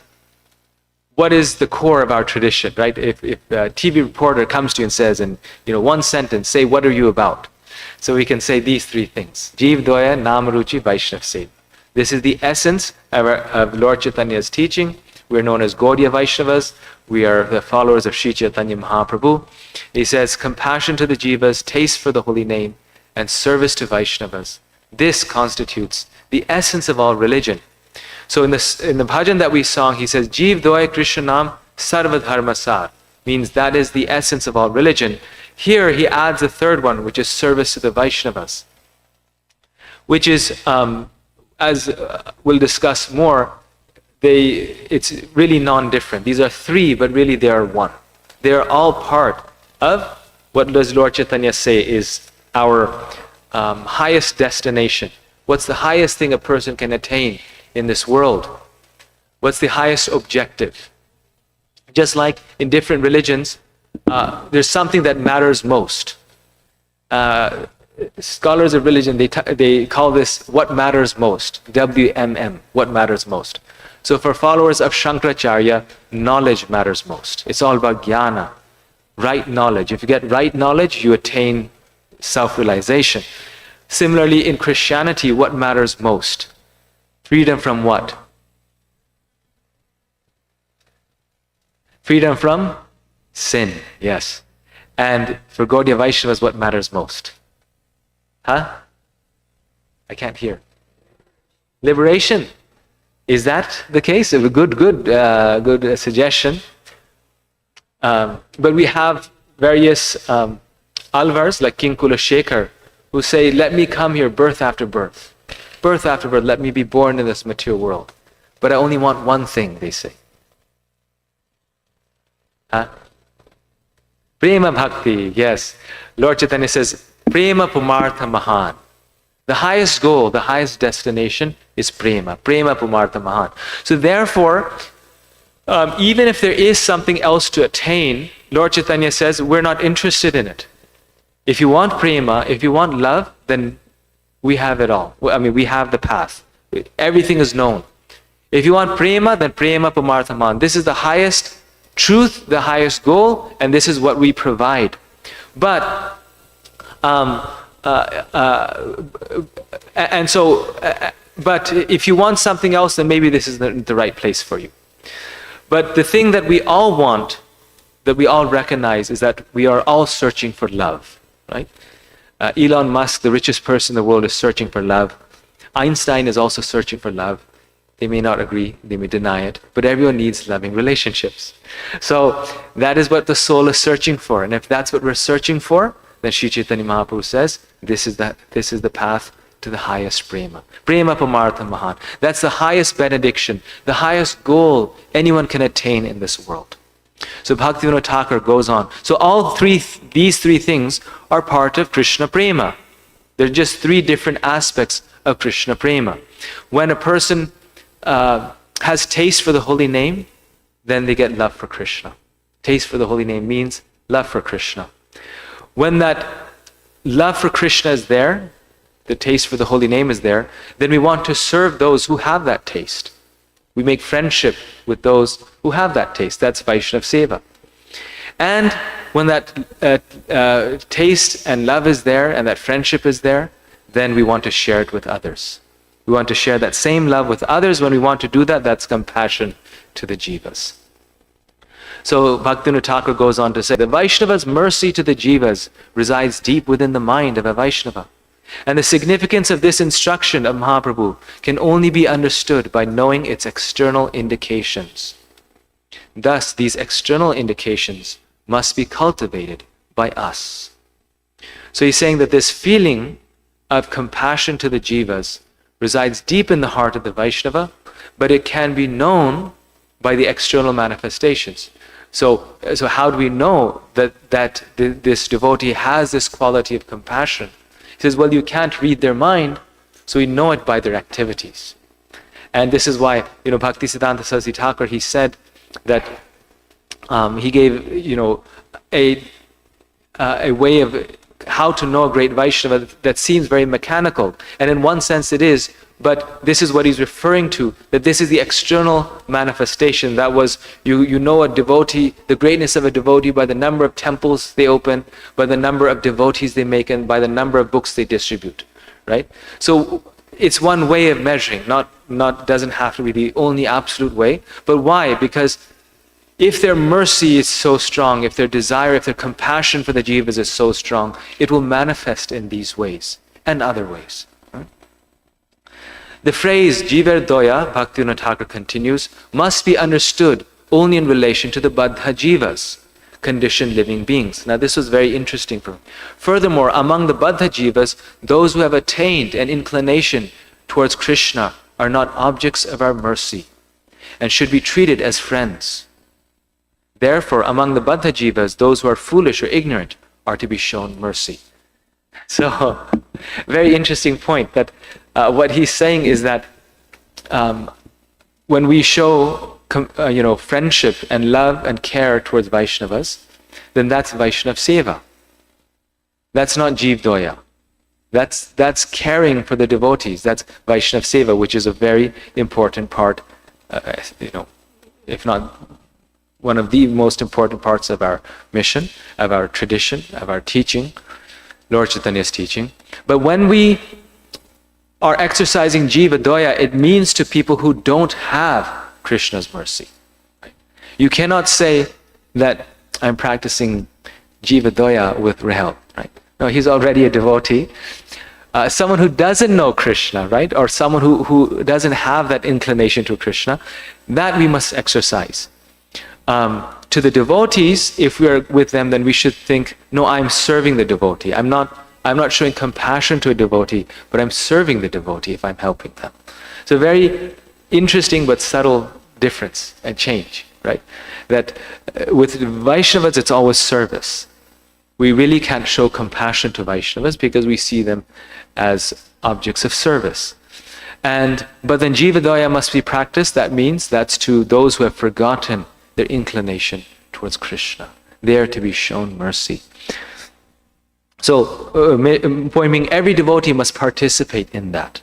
what is the core of our tradition, right? If a TV reporter comes to you and says, in one sentence, say, what are you about? So we can say these three things: Jiv Daya, Namaruchi, Vaishnav Seva. This is the essence of Lord Chaitanya's teaching. We are known as Gaudiya Vaishnavas. We are the followers of Sri Chaitanya Mahaprabhu. He says, compassion to the jivas, taste for the holy name, and service to Vaishnavas. This constitutes the essence of all religion. So in the bhajan that we sang, he says, Jiv Daya Krishnanam Sarva Dharma Sar, means that is the essence of all religion. Here he adds a third one, which is service to the Vaishnavas, which is, as we'll discuss more, it's really non-different. These are three, but really they are one. They are all part of what does Lord Chaitanya say is our highest destination. What's the highest thing a person can attain in this world? What's the highest objective? Just like in different religions, there's something that matters most. Scholars of religion, they call this what matters most, WMM, what matters most. So for followers of Shankaracharya, knowledge matters most. It's all about jnana, right knowledge. If you get right knowledge, you attain self-realization. Similarly, in Christianity, what matters most? Freedom from what? Freedom from sin, yes. And for Gaudiya Vaishnavas, what matters most? Huh? I can't hear. Liberation. Is that the case? A good suggestion. But we have various alvars like King Kulashekar who say, let me come here birth after birth. Birth after birth, let me be born in this material world. But I only want one thing, they say. Huh? Prema Bhakti, yes. Lord Chaitanya says, Prema Pumartha Mahan. The highest goal, the highest destination is Prema. Prema Pumartha Mahan. So therefore, even if there is something else to attain, Lord Chaitanya says, we're not interested in it. If you want Prema, if you want love, then we have it all. I mean, we have the path. Everything is known. If you want Prema, then Prema Pumartha Mahan. This is the highest truth, the highest goal, and this is what we provide. But but if you want something else, then maybe this is the right place for you. But the thing that we all want that we all recognize is that we are all searching for love, right? Elon Musk, the richest person in the world, is searching for love. Einstein is also searching for love. They may not agree, they may deny it, but everyone needs loving relationships. So that is what the soul is searching for. And if that's what we're searching for, then Sri Chaitanya Mahaprabhu says, this is the path to the highest prema. Prema pamartha mahan. That's the highest benediction, the highest goal anyone can attain in this world. So Bhaktivinoda Thakur goes on. So these three things are part of Krishna prema. They're just three different aspects of Krishna prema. When a person has taste for the holy name, then they get love for Krishna. Taste for the holy name means love for Krishna. When that love for Krishna is there, the taste for the holy name is there, then we want to serve those who have that taste. We make friendship with those who have that taste. That's Vaishnav Seva. And when that taste and love is there and that friendship is there, then we want to share it with others. We want to share that same love with others. When we want to do that, that's compassion to the jivas. So Bhaktivinoda Thakur goes on to say, the Vaishnava's mercy to the jivas resides deep within the mind of a Vaishnava. And the significance of this instruction of Mahaprabhu can only be understood by knowing its external indications. Thus, these external indications must be cultivated by us. So he's saying that this feeling of compassion to the jivas resides deep in the heart of the Vaishnava, but it can be known by the external manifestations. So how do we know that this devotee has this quality of compassion? He says, well, you can't read their mind, so we know it by their activities. And this is why, Bhaktisiddhanta Saraswati Thakur, he said that he gave, a way of how to know a great Vaishnava that seems very mechanical. And in one sense it is, but this is what he's referring to, that this is the external manifestation. That was, you know a devotee, the greatness of a devotee by the number of temples they open, by the number of devotees they make, and by the number of books they distribute, right? So it's one way of measuring, doesn't have to be the only absolute way. But why? Because if their mercy is so strong, if their desire, if their compassion for the jivas is so strong, it will manifest in these ways and other ways. Right? The phrase Jiver Doya, Bhaktivinoda Thakur continues, must be understood only in relation to the Baddha Jivas, conditioned living beings. Now this was very interesting for me. Furthermore, among the Baddha Jivas, those who have attained an inclination towards Krishna are not objects of our mercy and should be treated as friends. Therefore, among the Baddha Jivas, those who are foolish or ignorant are to be shown mercy. So, very interesting point, that what he's saying is that when we show friendship and love and care towards Vaishnavas, then that's Vaishnav Seva. That's not Jiv Doya. That's caring for the devotees. That's Vaishnav Seva, which is a very important part, if not one of the most important parts of our mission, of our tradition, of our teaching, Lord Chaitanya's teaching. But when we are exercising Jiva Doya, it means to people who don't have Krishna's mercy. Right? You cannot say that I'm practicing Jiva Doya with Rahel. Right? No, he's already a devotee. Someone who doesn't know Krishna, right? Or someone who doesn't have that inclination to Krishna, that we must exercise. To the devotees, if we are with them, then we should think, no, I'm serving the devotee. I'm not showing compassion to a devotee, but I'm serving the devotee if I'm helping them. So very interesting but subtle difference and change, right? That with Vaishnavas, it's always service. We really can't show compassion to Vaishnavas because we see them as objects of service. But then Jiva Doya must be practiced. That means that's to those who have forgotten their inclination towards Krishna. They are to be shown mercy. So, pointing, every devotee must participate in that.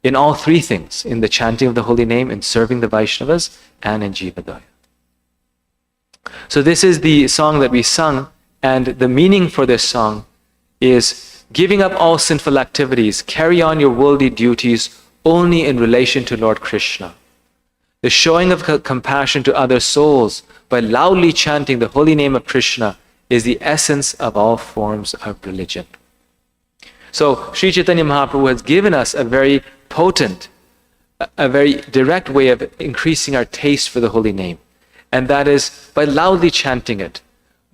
In all three things, in the chanting of the holy name, in serving the Vaishnavas, and in Jiva Doya. So this is the song that we sung, and the meaning for this song is giving up all sinful activities, carry on your worldly duties only in relation to Lord Krishna. The showing of compassion to other souls by loudly chanting the holy name of Krishna is the essence of all forms of religion. So Sri Chaitanya Mahaprabhu has given us a very potent, a very direct way of increasing our taste for the holy name. And that is by loudly chanting it,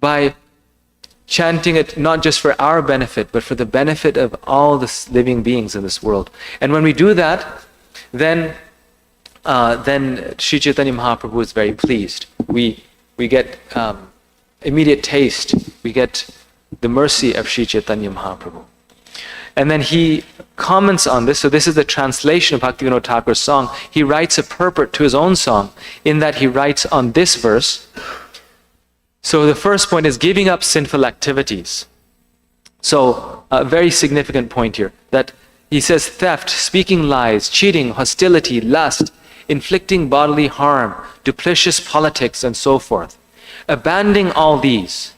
by chanting it not just for our benefit, but for the benefit of all the living beings in this world. And when we do that, then Sri Chaitanya Mahaprabhu is very pleased. We get immediate taste. We get the mercy of Sri Chaitanya Mahaprabhu. And then he comments on this. So this is the translation of Bhaktivinoda Thakur's song. He writes a purport to his own song in that he writes on this verse. So the first point is giving up sinful activities. So a very significant point here, that he says theft, speaking lies, cheating, hostility, lust, inflicting bodily harm, duplicitous politics, and so forth. Abandoning all these,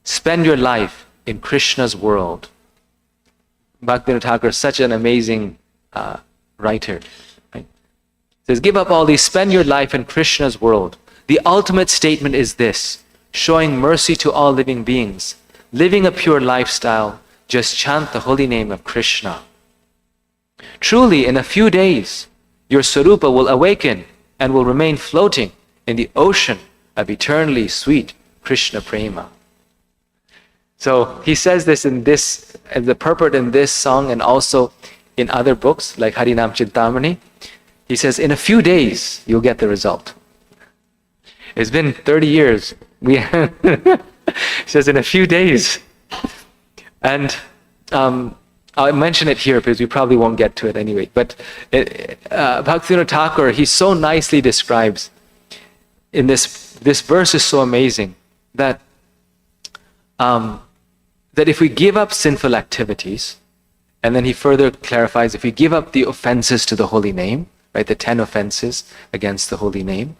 spend your life in Krishna's world. Bhaktivinoda Thakur is such an amazing writer. Right? He says, give up all these, spend your life in Krishna's world. The ultimate statement is this: showing mercy to all living beings, living a pure lifestyle, just chant the holy name of Krishna. Truly, in a few days, your Sarupa will awaken and will remain floating in the ocean of eternally sweet Krishna Prema. So he says this in this, as the purport in this song, and also in other books like Harinam Chintamani. He says, in a few days, you'll get the result. It's been 30 years. He says, in a few days. And I'll mention it here because we probably won't get to it anyway. But Bhaktivinoda Thakur, he so nicely describes in this verse is so amazing that that if we give up sinful activities, and then he further clarifies, if we give up the offenses to the holy name, right, the 10 offenses against the holy name,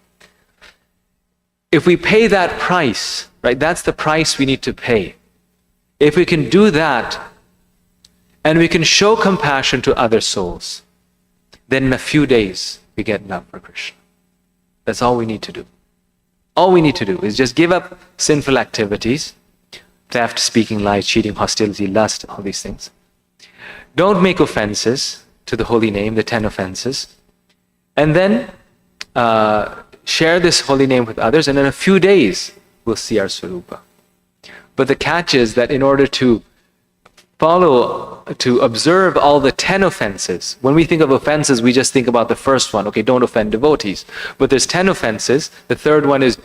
if we pay that price, right, that's the price we need to pay. If we can do that, and we can show compassion to other souls, then in a few days we get love for Krishna. That's all we need to do. All we need to do is just give up sinful activities, theft, speaking lies, cheating, hostility, lust, all these things. Don't make offenses to the holy name, the 10 offenses. And then share this holy name with others, and in a few days we'll see our Swarupa. But the catch is that in order to observe all the 10 offenses. When we think of offenses, we just think about the first one. Okay, don't offend devotees. But there's 10 offenses. The third one is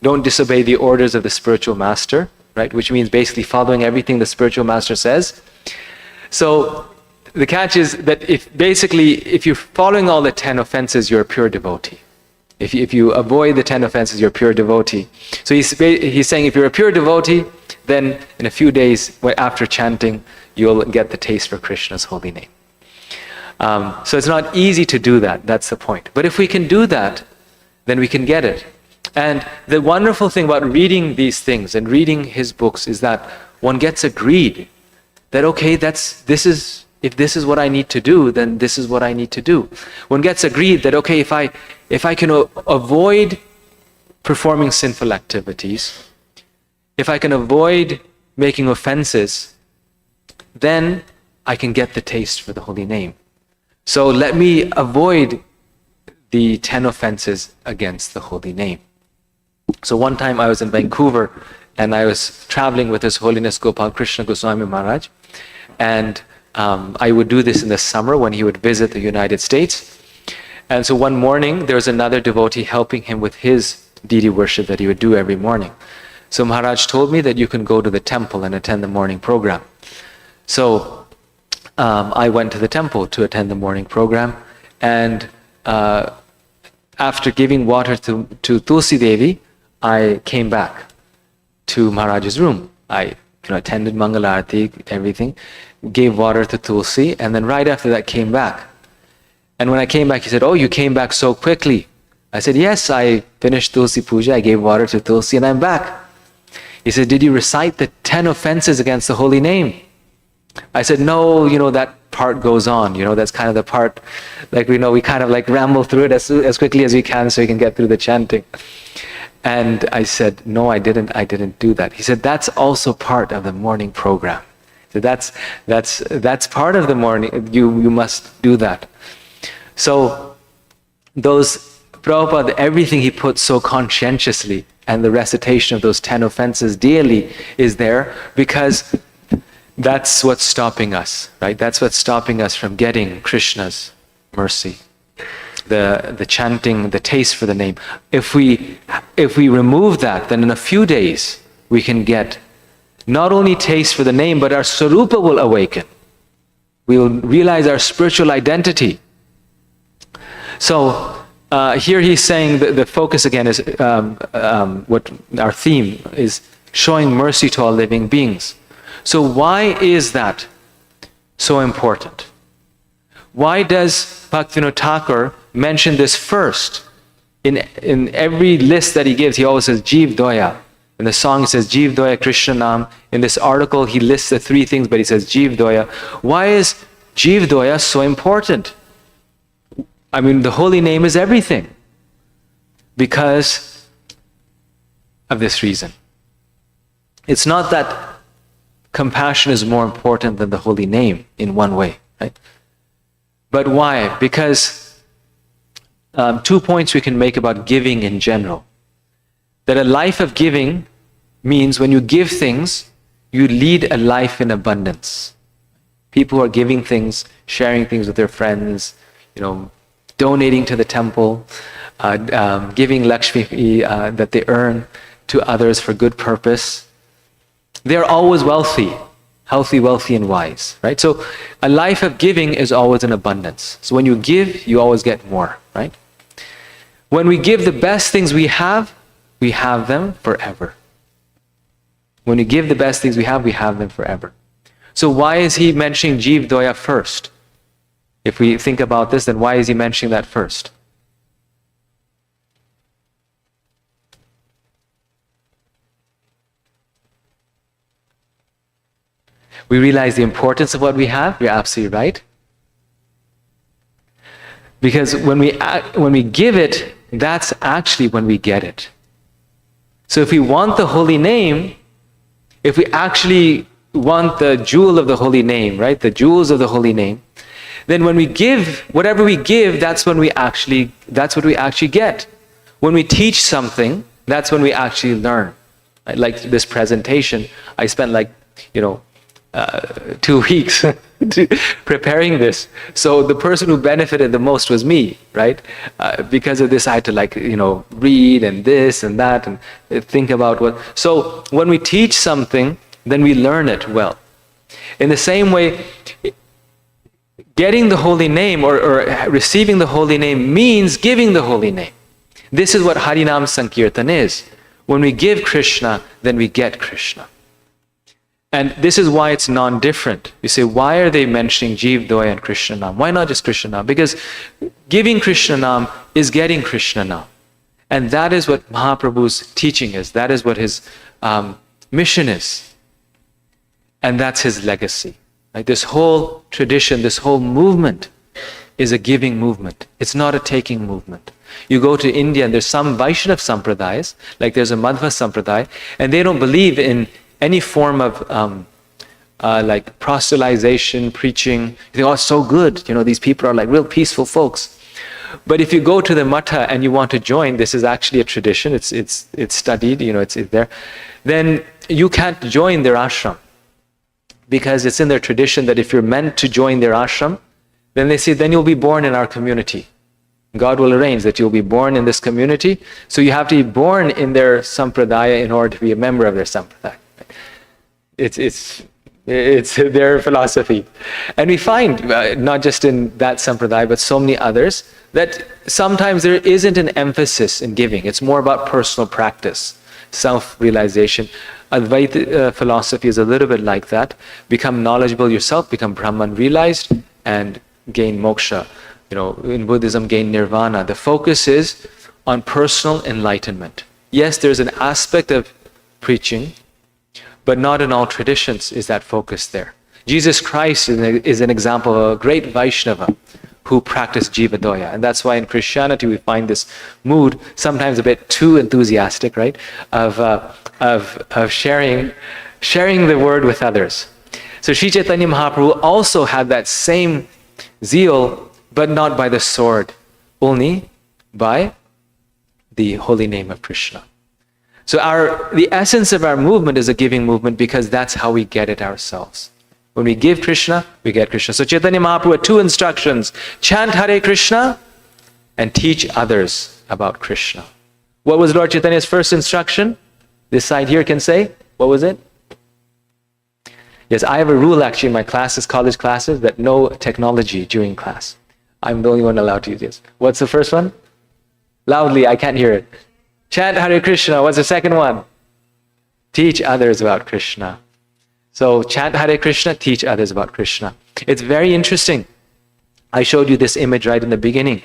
don't disobey the orders of the spiritual master, right? Which means basically following everything the spiritual master says. So the catch is that if you're following all the 10 offenses, you're a pure devotee. If you avoid the 10 offenses, you're a pure devotee. So he's saying if you're a pure devotee, then in a few days after chanting, you'll get the taste for Krishna's holy name. So it's not easy to do that. That's the point. But if we can do that, then we can get it. And the wonderful thing about reading these things and reading his books is that one gets agreed that, okay, if this is what I need to do, then this is what I need to do. One gets agreed that, okay, if I can avoid performing sinful activities, if I can avoid making offenses, then I can get the taste for the holy name. So let me avoid the 10 offenses against the holy name. So one time I was in Vancouver and I was traveling with His Holiness Gopal Krishna Goswami Maharaj, and I would do this in the summer when he would visit the United States. And so one morning there was another devotee helping him with his deity worship that he would do every morning. So Maharaj told me that you can go to the temple and attend the morning program. So I went to the temple to attend the morning program, and after giving water to Tulsi Devi, I came back to Maharaj's room. I attended Mangala Arati, everything, gave water to Tulsi, and then right after that came back. And when I came back, he said, "Oh, you came back so quickly." I said, "Yes, I finished Tulsi Puja, I gave water to Tulsi, and I'm back." He said, "Did you recite the 10 offenses against the holy name?" I said, "No, that part goes on. That's kind of the part, like we kind of like ramble through it as quickly as we can so we can get through the chanting. And I said, no, I didn't do that. He said, that's also part of the morning program. So that's part of the morning. You must do that. So Prabhupada, everything he put so conscientiously, and the recitation of those 10 offenses daily is there because that's what's stopping us, right? That's what's stopping us from getting Krishna's mercy. The chanting, the taste for the name. If we remove that, then in a few days we can get not only taste for the name, but our sarupa will awaken. We will realize our spiritual identity. So here he's saying that the focus again is what our theme is, showing mercy to all living beings. So why is that so important? Why does Bhaktivinoda Thakur mention this first? In every list that he gives, he always says Jeev Doya. In the song he says Jeev Doya Krishna Nam. In this article he lists the 3 things, but he says Jeev Doya. Why is Jeev Doya so important? I mean, the holy name is everything. Because of this reason. It's not that compassion is more important than the holy name in one way, right? But why? Because 2 points we can make about giving in general. That a life of giving means when you give things, you lead a life in abundance. People who are giving things, sharing things with their friends, donating to the temple, giving Lakshmi that they earn to others for good purpose. They're always wealthy, healthy, wealthy, and wise, right? So a life of giving is always in abundance. So when you give, you always get more, right? When we give the best things we have them forever. When we give the best things we have them forever. So why is he mentioning Jeev Doya first? If we think about this, then why is he mentioning that first? We realize the importance of what we have. You're absolutely right. Because when we give it, that's actually when we get it. So if we want the holy name, if we actually want the jewel of the holy name, right? The jewels of the holy name, then when we give, whatever we give, that's what we actually get. When we teach something, that's when we actually learn. Right? Like this presentation, I spent 2 weeks preparing this. So the person who benefited the most was me, right? Because of this, I had to read and this and that and think about what. So when we teach something, then we learn it well. In the same way, getting the holy name or receiving the holy name means giving the holy name. This is what Harinam Sankirtan is. When we give Krishna, then we get Krishna. And this is why it's non-different. You say, why are they mentioning Jeev Doya and Krishna Nam? Why not just Krishna Nam? Because giving Krishna Nam is getting Krishna Nam. And that is what Mahaprabhu's teaching is. That is what his mission is. And that's his legacy. Like this whole tradition, this whole movement is a giving movement. It's not a taking movement. You go to India and there's some Vaishnava sampradayas, like there's a Madhva sampradaya, and they don't believe in any form of proselytization, preaching. You think, oh, it's so good. These people are like real peaceful folks. But if you go to the Matha and you want to join, this is actually a tradition. It's studied. It's there. Then you can't join their ashram because it's in their tradition that if you're meant to join their ashram, then they say, then you'll be born in our community. God will arrange that you'll be born in this community. So you have to be born in their sampradaya in order to be a member of their sampradaya. It's their philosophy. And we find, not just in that sampradaya, but so many others, that sometimes there isn't an emphasis in giving. It's more about personal practice, self-realization. Advaita philosophy is a little bit like that. Become knowledgeable yourself, become Brahman realized, and gain moksha. In Buddhism, gain nirvana. The focus is on personal enlightenment. Yes, there's an aspect of preaching, but not in all traditions is that focus there. Jesus Christ is an example of a great Vaishnava who practiced Jiva Doya. And that's why in Christianity we find this mood, sometimes a bit too enthusiastic, right? Of sharing the word with others. So Sri Chaitanya Mahaprabhu also had that same zeal, but not by the sword, only by the holy name of Krishna. So the essence of our movement is a giving movement because that's how we get it ourselves. When we give Krishna, we get Krishna. So Chaitanya Mahaprabhu had two instructions: chant Hare Krishna and teach others about Krishna. What was Lord Chaitanya's first instruction? This side here can say, what was it? Yes, I have a rule actually in my classes, college classes, that no technology during class. I'm the only one allowed to use this. What's the first one? Loudly, I can't hear it. Chant Hare Krishna. What's the second one? Teach others about Krishna. So chant Hare Krishna, teach others about Krishna. It's very interesting. I showed you this image right in the beginning,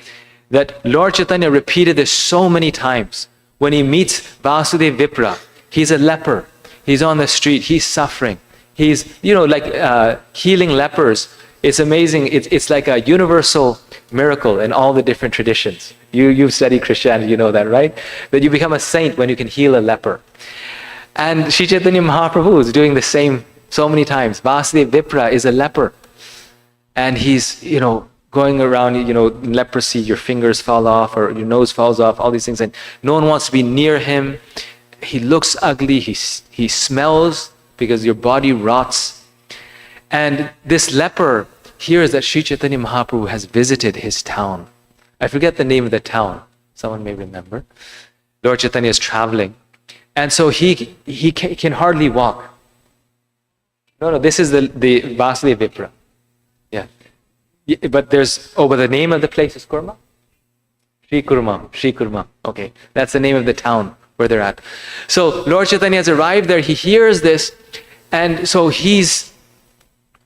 that Lord Chaitanya repeated this so many times. When he meets Vasudeva Vipra, he's a leper. He's on the street, he's suffering. He's, healing lepers. It's amazing. It's like a universal miracle in all the different traditions. You've studied Christianity, you know that, right? That you become a saint when you can heal a leper. And Sri Chaitanya Mahaprabhu is doing the same so many times. Vasudeva Vipra is a leper. And he's, going around, leprosy, your fingers fall off or your nose falls off, all these things. And no one wants to be near him. He looks ugly. He smells because your body rots. And this leper hears that Sri Chaitanya Mahaprabhu has visited his town. I forget the name of the town. Someone may remember. Lord Chaitanya is traveling. And so he can hardly walk. No, this is the Vasudeva Vipra. Yeah. But the name of the place is Kurma? Sri Kurma. Okay. That's the name of the town where they're at. So Lord Chaitanya has arrived there. He hears this. And so he's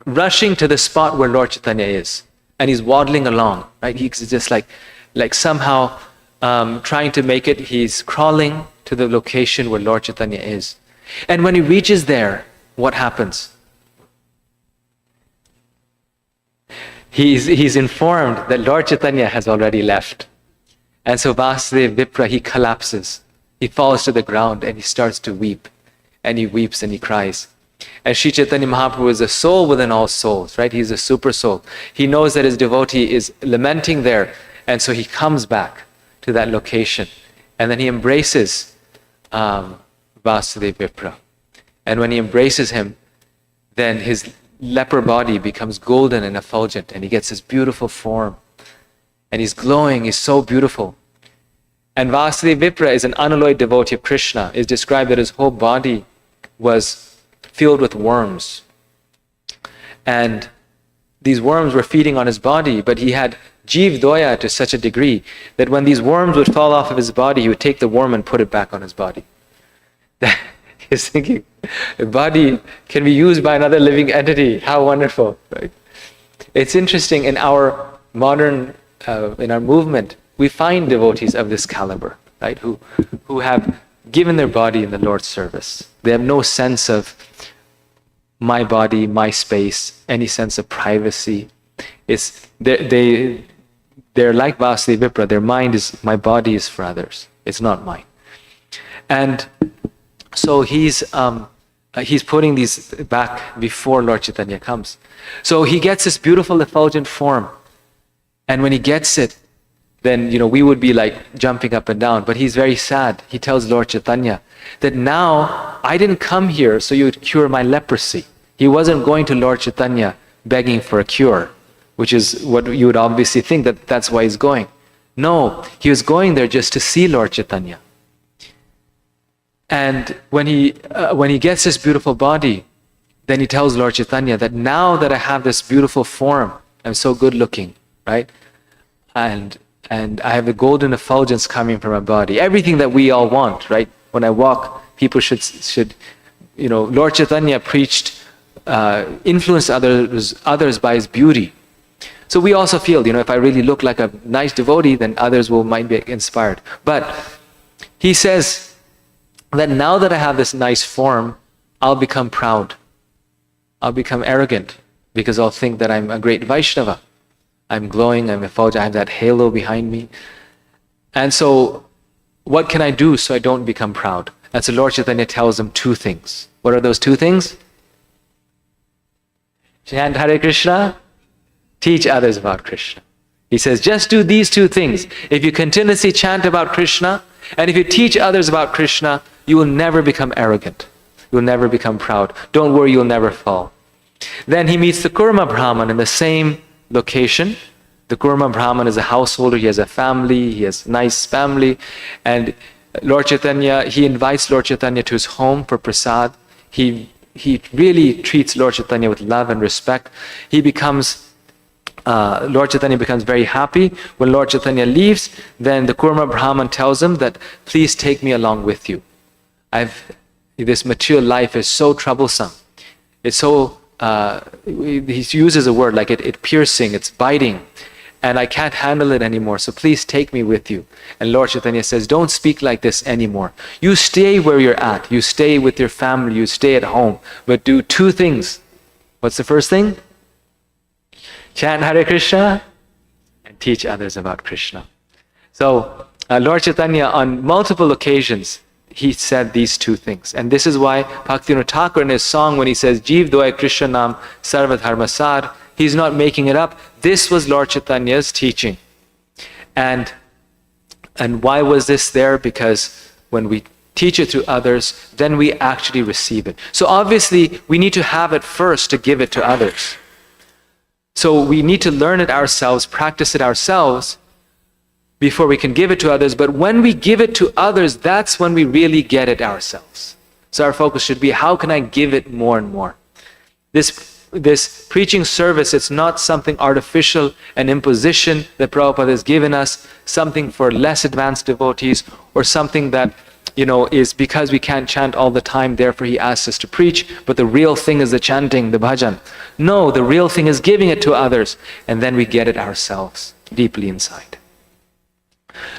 rushing to the spot where Lord Chaitanya is. And he's waddling along, right? He's just like somehow trying to make it. He's crawling to the location where Lord Chaitanya is. And when he reaches there, what happens? He's informed that Lord Chaitanya has already left. And so Vasudeva Vipra, he collapses. He falls to the ground and he starts to weep. And he weeps and he cries. And Sri Chaitanya Mahaprabhu is a soul within all souls, right? He's a super soul. He knows that his devotee is lamenting there. And so he comes back to that location. And then he embraces Vasudeva Vipra. And when he embraces him, then his leper body becomes golden and effulgent. And he gets his beautiful form. And he's glowing. He's so beautiful. And Vasudeva Vipra is an unalloyed devotee of Krishna. It's described that his whole body was filled with worms. And these worms were feeding on his body, but he had Jiva Doya to such a degree that when these worms would fall off of his body, he would take the worm and put it back on his body. He's thinking, the body can be used by another living entity. How wonderful, right? It's interesting, in our modern, in our movement, we find devotees of this caliber, right? Who have given their body in the Lord's service. They have no sense of my body, my space, any sense of privacy. They're like Vasudeva Vipra. Their mind is, my body is for others. It's not mine. And so he's putting these back before Lord Chaitanya comes. So he gets this beautiful effulgent form. And when he gets it, then, we would be like jumping up and down. But he's very sad. He tells Lord Chaitanya that now I didn't come here so you would cure my leprosy. He wasn't going to Lord Chaitanya begging for a cure, which is what you would obviously think that that's why he's going. No, he was going there just to see Lord Chaitanya. And when he gets this beautiful body, then he tells Lord Chaitanya that now that I have this beautiful form, I'm so good looking, right? And I have the golden effulgence coming from my body. Everything that we all want, right? When I walk, people should Lord Chaitanya preached, influenced others by his beauty. So we also feel, if I really look like a nice devotee, then others might be inspired. But he says that now that I have this nice form, I'll become proud. I'll become arrogant. because I'll think that I'm a great Vaishnava. I'm glowing, I'm effulgent, I have that halo behind me. And so, what can I do so I don't become proud? And so Lord Chaitanya tells them two things. What are those two things? Chant Hare Krishna, teach others about Krishna. He says, just do these two things. If you continuously chant about Krishna, and if you teach others about Krishna, you will never become arrogant. You will never become proud. Don't worry, you'll never fall. Then he meets the Kurma Brahman in the same location. The Kurma Brahman is a householder, he has a family, he has a nice family, and Lord Chaitanya, he invites Lord Chaitanya to his home for prasad. He really treats Lord Chaitanya with love and respect. Lord Chaitanya becomes very happy. When Lord Chaitanya leaves, then the Kurma Brahman tells him that, please take me along with you. This material life is so troublesome. It's so, he uses a word like it's piercing, it's biting, and I can't handle it anymore, so please take me with you. And Lord Chaitanya says, don't speak like this anymore. You stay where you're at. You stay with your family. You stay at home. But do two things. What's the first thing? Chant Hare Krishna and teach others about Krishna. So Lord Chaitanya, on multiple occasions, he said these two things. And this is why Bhaktivinoda Thakur in his song, when he says, Jeev doy Krishna nam sarva dharma sar, he's not making it up. This was Lord Chaitanya's teaching. And why was this there? Because when we teach it to others, then we actually receive it. So obviously, we need to have it first to give it to others. So we need to learn it ourselves, practice it ourselves, before we can give it to others. But when we give it to others, that's when we really get it ourselves. So our focus should be, how can I give it more and more? This preaching service, it's not something artificial, an imposition that Prabhupada has given us, something for less advanced devotees, or something that, is because we can't chant all the time, therefore he asks us to preach, but the real thing is the chanting, the bhajan. No, the real thing is giving it to others, and then we get it ourselves, deeply inside.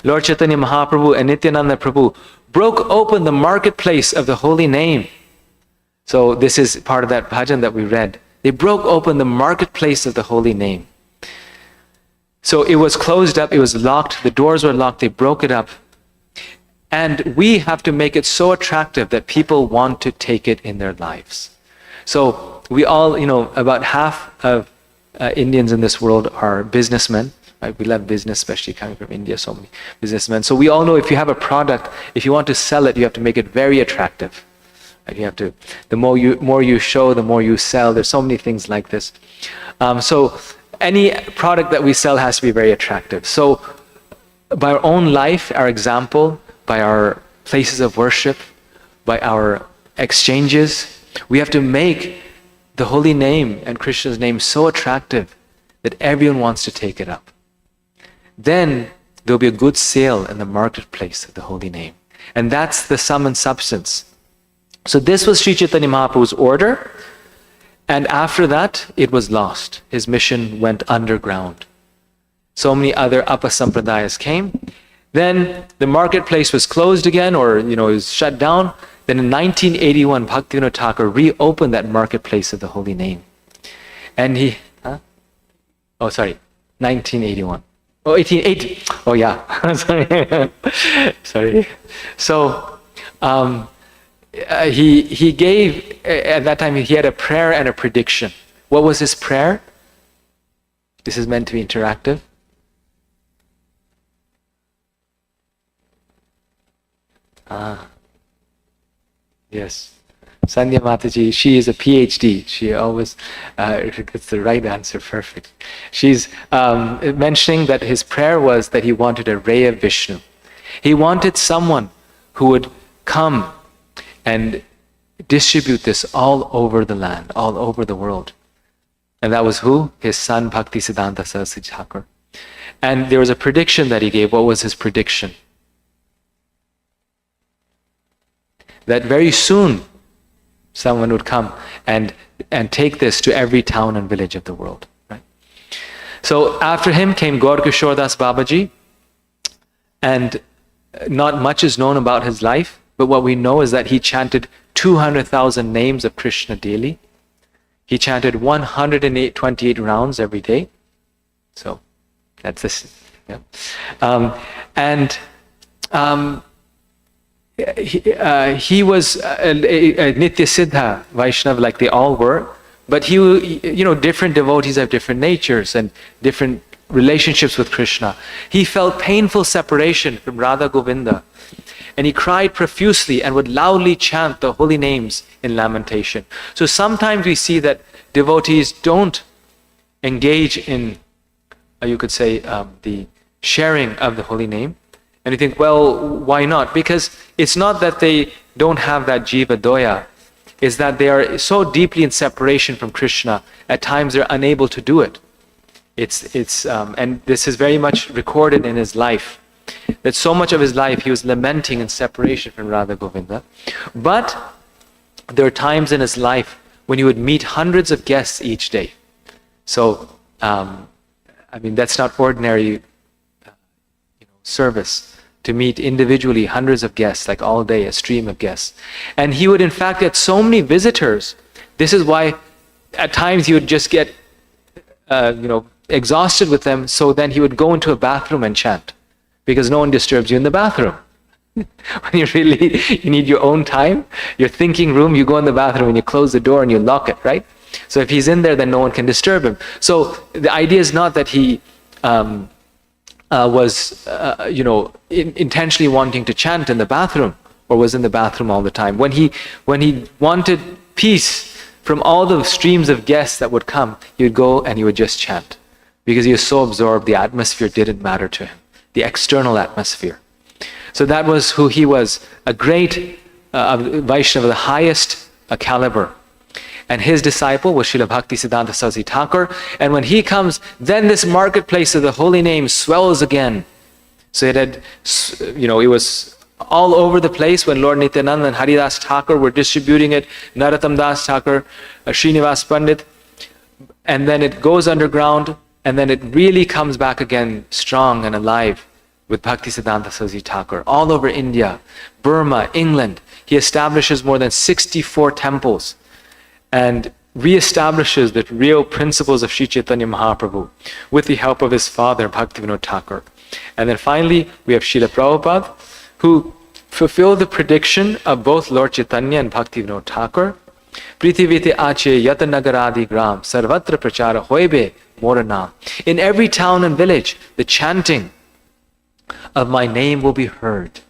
Lord Chaitanya Mahaprabhu and Nityananda Prabhu broke open the marketplace of the holy name. So this is part of that bhajan that we read. They broke open the marketplace of the holy name. So it was closed up, it was locked, the doors were locked, they broke it up. And we have to make it so attractive that people want to take it in their lives. So we all, about half of Indians in this world are businessmen. Right? We love business, especially coming from India, so many businessmen. So we all know if you have a product, if you want to sell it, you have to make it very attractive. Right? You have to, the more you show, the more you sell. There's so many things like this. So any product that we sell has to be very attractive. So by our own life, our example, by our places of worship, by our exchanges, we have to make the holy name and Krishna's name so attractive that everyone wants to take it up. Then there'll be a good sale in the marketplace of the holy name. And that's the sum and substance. So this was Sri Chaitanya Mahaprabhu's order. And after that, it was lost. His mission went underground. So many other Apasampradayas came. Then the marketplace was closed again, or it was shut down. Then in 1981, Bhaktivinoda Thakur reopened that marketplace of the holy name. And 1981. Oh, 1880. Oh yeah, sorry. Sorry. So he gave, at that time he had a prayer and a prediction. What was his prayer? This is meant to be interactive. Yes. Sandhya Mataji, she is a PhD. She always gets the right answer perfect. She's mentioning that his prayer was that he wanted a ray of Vishnu. He wanted someone who would come and distribute this all over the land, all over the world. And that was who? His son, Bhaktisiddhanta Saraswati Thakur. And there was a prediction that he gave. What was his prediction? That very soon, someone would come and take this to every town and village of the world. Right? So after him came Gaur Kishore Das Babaji, and not much is known about his life, but what we know is that he chanted 200,000 names of Krishna daily. He chanted 128 rounds every day. So that's this. Yeah. He was a Nitya Siddha Vaishnava, like they all were, but different devotees have different natures and different relationships with Krishna. He felt painful separation from Radha Govinda, and he cried profusely and would loudly chant the holy names in lamentation. So sometimes we see that devotees don't engage in, you could say, the sharing of the holy name. And you think, well, why not? Because it's not that they don't have that jiva doya, it's that they are so deeply in separation from Krishna, at times they're unable to do it. And this is very much recorded in his life, that so much of his life he was lamenting in separation from Radha Govinda. But there are times in his life when he would meet hundreds of guests each day. So, that's not ordinary service, to meet individually hundreds of guests, like all day, a stream of guests. And he would in fact get so many visitors. This is why at times he would just get exhausted with them, so then he would go into a bathroom and chant, because no one disturbs you in the bathroom. When you need your own time, your thinking room, you go in the bathroom and you close the door and you lock it, right? So if he's in there, then no one can disturb him. So the idea is not that he was intentionally wanting to chant in the bathroom, or was in the bathroom all the time. When he wanted peace from all the streams of guests that would come, he would go and he would just chant, because he was so absorbed, the atmosphere didn't matter to him, the external atmosphere. So that was who he was, a great Vaishnava of the highest caliber. And his disciple was Srila Bhaktisiddhanta Saraswati Thakur. And when he comes, then this marketplace of the holy name swells again. So it was all over the place when Lord Nityananda and Haridas Thakur were distributing it, Narottam Das Thakur, Srinivas Pandit, and then it goes underground, and then it really comes back again strong and alive with Bhaktisiddhanta Saraswati Thakur. All over India, Burma, England, he establishes more than 64 temples and reestablishes the real principles of Sri Chaitanya Mahaprabhu with the help of his father, Bhaktivinoda Thakur. And then finally, we have Srila Prabhupada, who fulfilled the prediction of both Lord Chaitanya and Bhaktivinoda Thakur. Prithivite ache yata nagaradi gram sarvatra prachara hoibe moranam. In every town and village, the chanting of my name will be heard,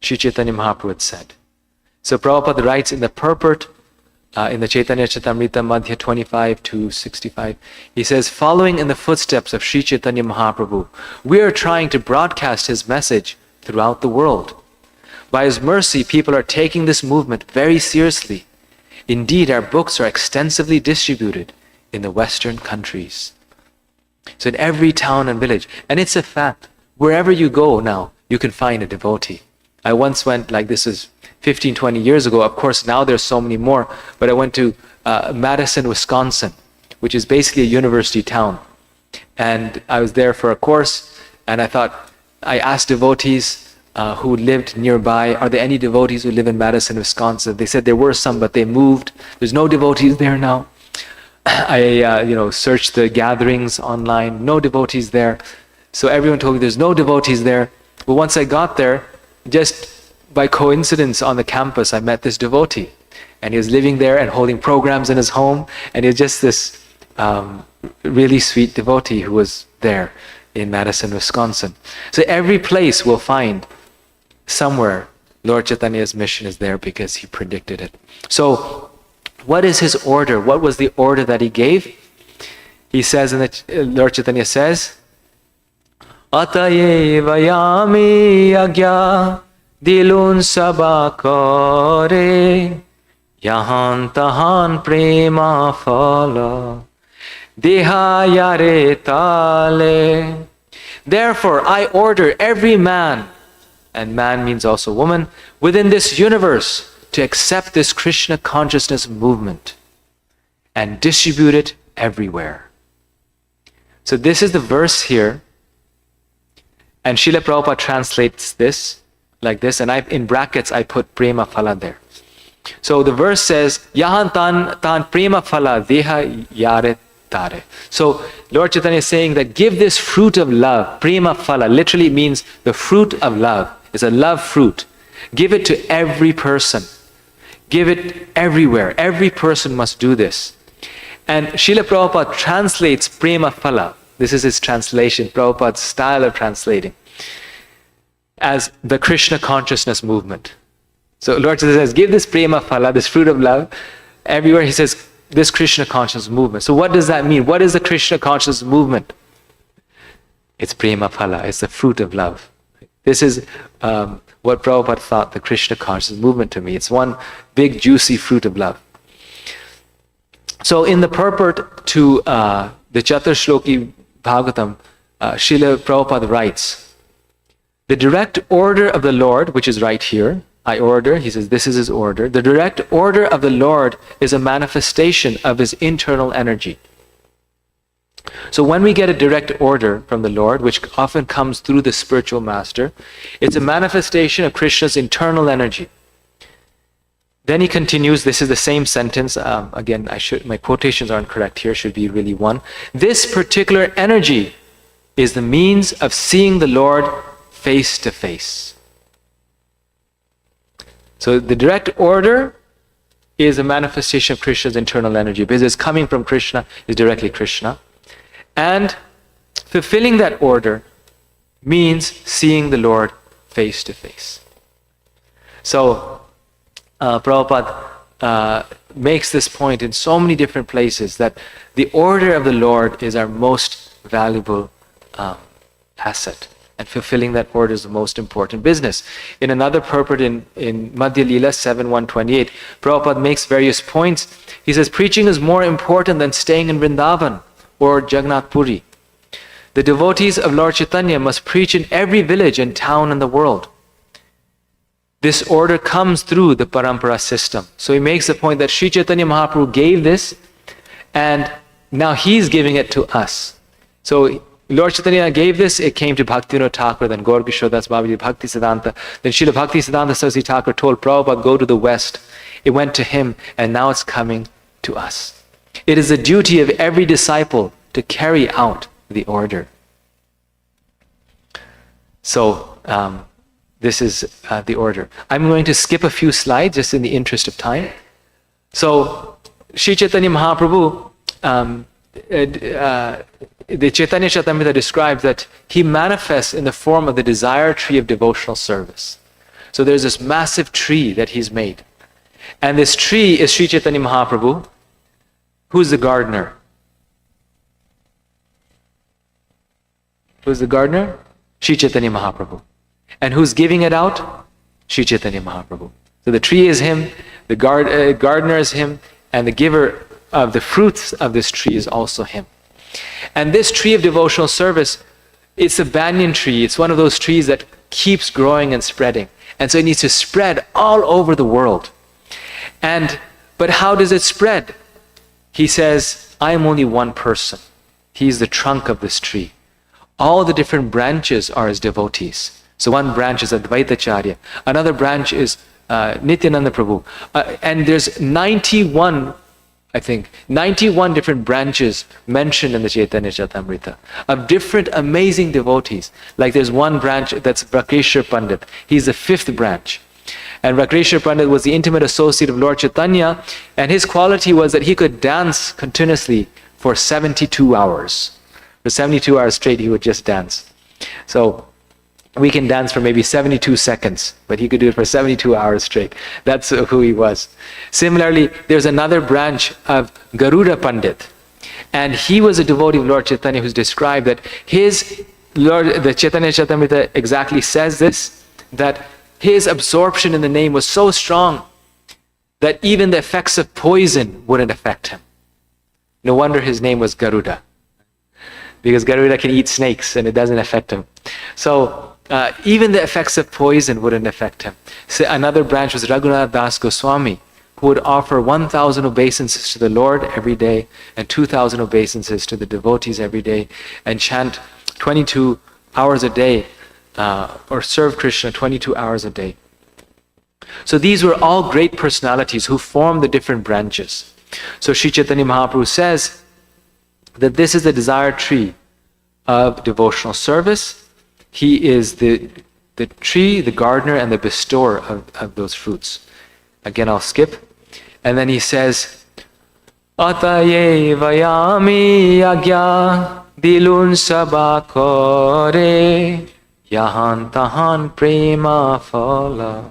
Sri Chaitanya Mahaprabhu had said. So Prabhupada writes in the purport, in the Chaitanya Charitamrita Madhya 25 to 65, he says, following in the footsteps of Sri Chaitanya Mahaprabhu, we are trying to broadcast his message throughout the world. By his mercy, people are taking this movement very seriously. Indeed, our books are extensively distributed in the Western countries. So in every town and village, and it's a fact, wherever you go now, you can find a devotee. I once went, like this is 15, 20 years ago. Of course, now there's so many more, but I went to Madison, Wisconsin, which is basically a university town. And I was there for a course, and I asked devotees who lived nearby, are there any devotees who live in Madison, Wisconsin? They said there were some, but they moved. There's no devotees there now. I searched the gatherings online, no devotees there. So everyone told me there's no devotees there. But once I got there, just by coincidence on the campus, I met this devotee. And he was living there and holding programs in his home. And he was just this really sweet devotee who was there in Madison, Wisconsin. So every place we'll find somewhere Lord Chaitanya's mission is there, because he predicted it. So what is his order? What was the order that he gave? He says, Lord Chaitanya says, Atayeva yami agya dilun sabha kare yahan tahan prema phala deha yare tale. Therefore, I order every man, and man means also woman, within this universe to accept this Krishna consciousness movement and distribute it everywhere. So this is the verse here. And Srila Prabhupada translates this like this, and in brackets I put Prema Phala there. So the verse says, Yahan tan prema phala deha yare tare. So Lord Chaitanya is saying that give this fruit of love, prema phala, literally means the fruit of love. It's a love fruit. Give it to every person. Give it everywhere. Every person must do this. And Srila Prabhupada translates prema phala. This is his translation, Prabhupada's style of translating, as the Krishna consciousness movement. So Lord Jesus says, give this prema phala, this fruit of love, everywhere. He says, this Krishna consciousness movement. So what does that mean? What is the Krishna consciousness movement? It's prema phala, it's the fruit of love. This is what Prabhupada thought the Krishna consciousness movement to me. It's one big juicy fruit of love. So in the purport to the Chatur Shloki Bhagavatam, Srila Prabhupada writes, the direct order of the Lord, which is right here, I order, he says this is his order. The direct order of the Lord is a manifestation of his internal energy. So when we get a direct order from the Lord, which often comes through the spiritual master, it's a manifestation of Krishna's internal energy. Then he continues, this is the same sentence, again, my quotations aren't correct here, should be really one. This particular energy is the means of seeing the Lord face to face. So the direct order is a manifestation of Krishna's internal energy, because it's coming from Krishna, is directly Krishna. And fulfilling that order means seeing the Lord face to face. So Prabhupada makes this point in so many different places, that the order of the Lord is our most valuable asset, and fulfilling that order is the most important business. In another purport in Madhya Leela 7.128, Prabhupada makes various points. He says, preaching is more important than staying in Vrindavan or Jagannath Puri. The devotees of Lord Chaitanya must preach in every village and town in the world. This order comes through the parampara system. So he makes the point that Sri Chaitanya Mahaprabhu gave this, and now he's giving it to us. So Lord Chaitanya gave this, it came to Bhaktivinoda Thakur, then Gaur Kishore Das Babaji, Bhakti Siddhanta. Then Srila Bhakti Siddhanta Saraswati Thakur told Prabhupada, go to the West. It went to him, and now it's coming to us. It is the duty of every disciple to carry out the order. So, this is the order. I'm going to skip a few slides just in the interest of time. So, Sri Chaitanya Mahaprabhu, the Chaitanya Charitamrita describes that he manifests in the form of the desire tree of devotional service. So there's this massive tree that he's made. And this tree is Sri Chaitanya Mahaprabhu. Who's the gardener? Who's the gardener? Sri Chaitanya Mahaprabhu. And who's giving it out? Sri Chaitanya Mahaprabhu. So the tree is him, the gardener is him, and the giver of the fruits of this tree is also him. And this tree of devotional service, it's a banyan tree. It's one of those trees that keeps growing and spreading. And so it needs to spread all over the world. But how does it spread? He says, I am only one person. He's the trunk of this tree. All the different branches are his devotees. So one branch is Advaitacharya. Another branch is Nityananda Prabhu. And there's 91 different branches mentioned in the Chaitanya Charitamrita of different amazing devotees. Like there's one branch that's Rakeshwar Pandit. He's the 5th branch. And Rakeshwar Pandit was the intimate associate of Lord Chaitanya, and his quality was that he could dance continuously for 72 hours. For 72 hours straight, he would just dance. So we can dance for maybe 72 seconds, but he could do it for 72 hours straight. That's who he was. Similarly, there's another branch of Garuda Pandit, and he was a devotee of Lord Chaitanya who's described that the Chaitanya Charitamrita exactly says this, that his absorption in the name was so strong that even the effects of poison wouldn't affect him. No wonder his name was Garuda, because Garuda can eat snakes and it doesn't affect him. So even the effects of poison wouldn't affect him. So another branch was Raghunath Das Goswami, who would offer 1,000 obeisances to the Lord every day and 2,000 obeisances to the devotees every day, and chant 22 hours a day, or serve Krishna 22 hours a day. So these were all great personalities who formed the different branches. So Sri Chaitanya Mahaprabhu says that this is the desired tree of devotional service. He is the tree, the gardener, and the bestower of those fruits. Again, I'll skip. And then he says, Ataye vayami agya dilun sabakore yahan tahan prema phala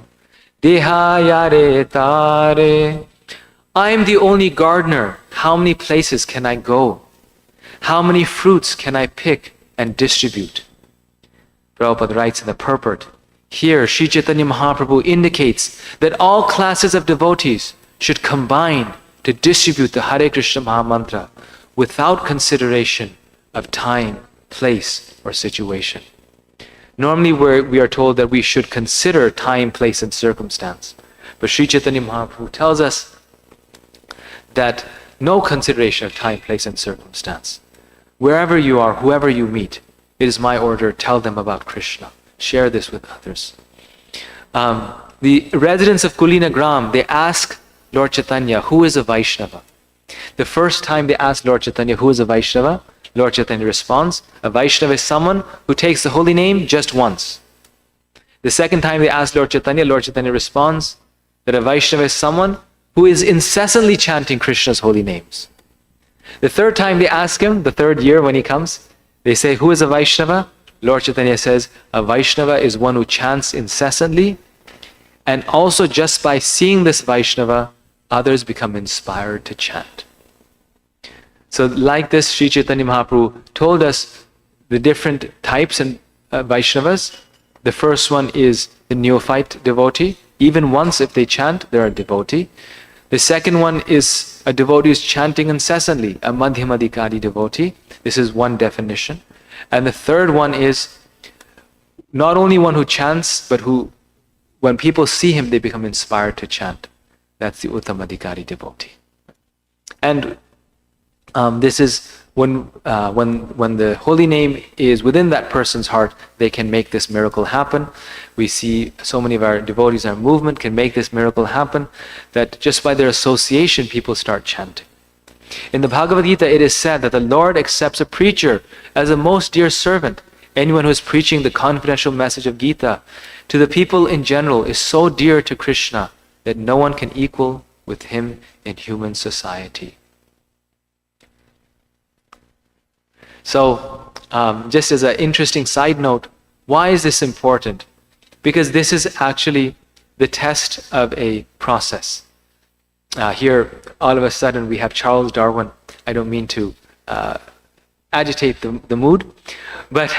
dehayare tare. I am the only gardener. How many places can I go? How many fruits can I pick and distribute? Prabhupada writes in the purport, here Sri Chaitanya Mahaprabhu indicates that all classes of devotees should combine to distribute the Hare Krishna Mahamantra without consideration of time, place, or situation. Normally we are told that we should consider time, place, and circumstance. But Sri Chaitanya Mahaprabhu tells us that no consideration of time, place, and circumstance. Wherever you are, whoever you meet, it is my order, tell them about Krishna. Share this with others. The residents of Kulina Gram, they ask Lord Chaitanya, who is a Vaishnava? The first time they ask Lord Chaitanya, who is a Vaishnava? Lord Chaitanya responds, a Vaishnava is someone who takes the holy name just once. The second time they ask Lord Chaitanya responds that a Vaishnava is someone who is incessantly chanting Krishna's holy names. The third time they ask him, the third year when he comes, they say, who is a Vaishnava? Lord Chaitanya says, a Vaishnava is one who chants incessantly, and also just by seeing this Vaishnava, others become inspired to chant. So like this, Sri Chaitanya Mahaprabhu told us the different types and Vaishnavas. The first one is the neophyte devotee. Even once if they chant, they're a devotee. The second one is a devotee who's chanting incessantly, a Madhyamadikari devotee. This is one definition. And the third one is not only one who chants, but who, when people see him, they become inspired to chant. That's the Uttamadikari devotee. And this is when the holy name is within that person's heart, they can make this miracle happen. We see so many of our devotees, our movement can make this miracle happen, that just by their association, people start chanting. In the Bhagavad Gita, it is said that the Lord accepts a preacher as a most dear servant. Anyone who is preaching the confidential message of Gita to the people in general is so dear to Krishna that no one can equal with him in human society. So, just as an interesting side note, why is this important? Because this is actually the test of a process. Here, all of a sudden, we have Charles Darwin. I don't mean to agitate the mood, but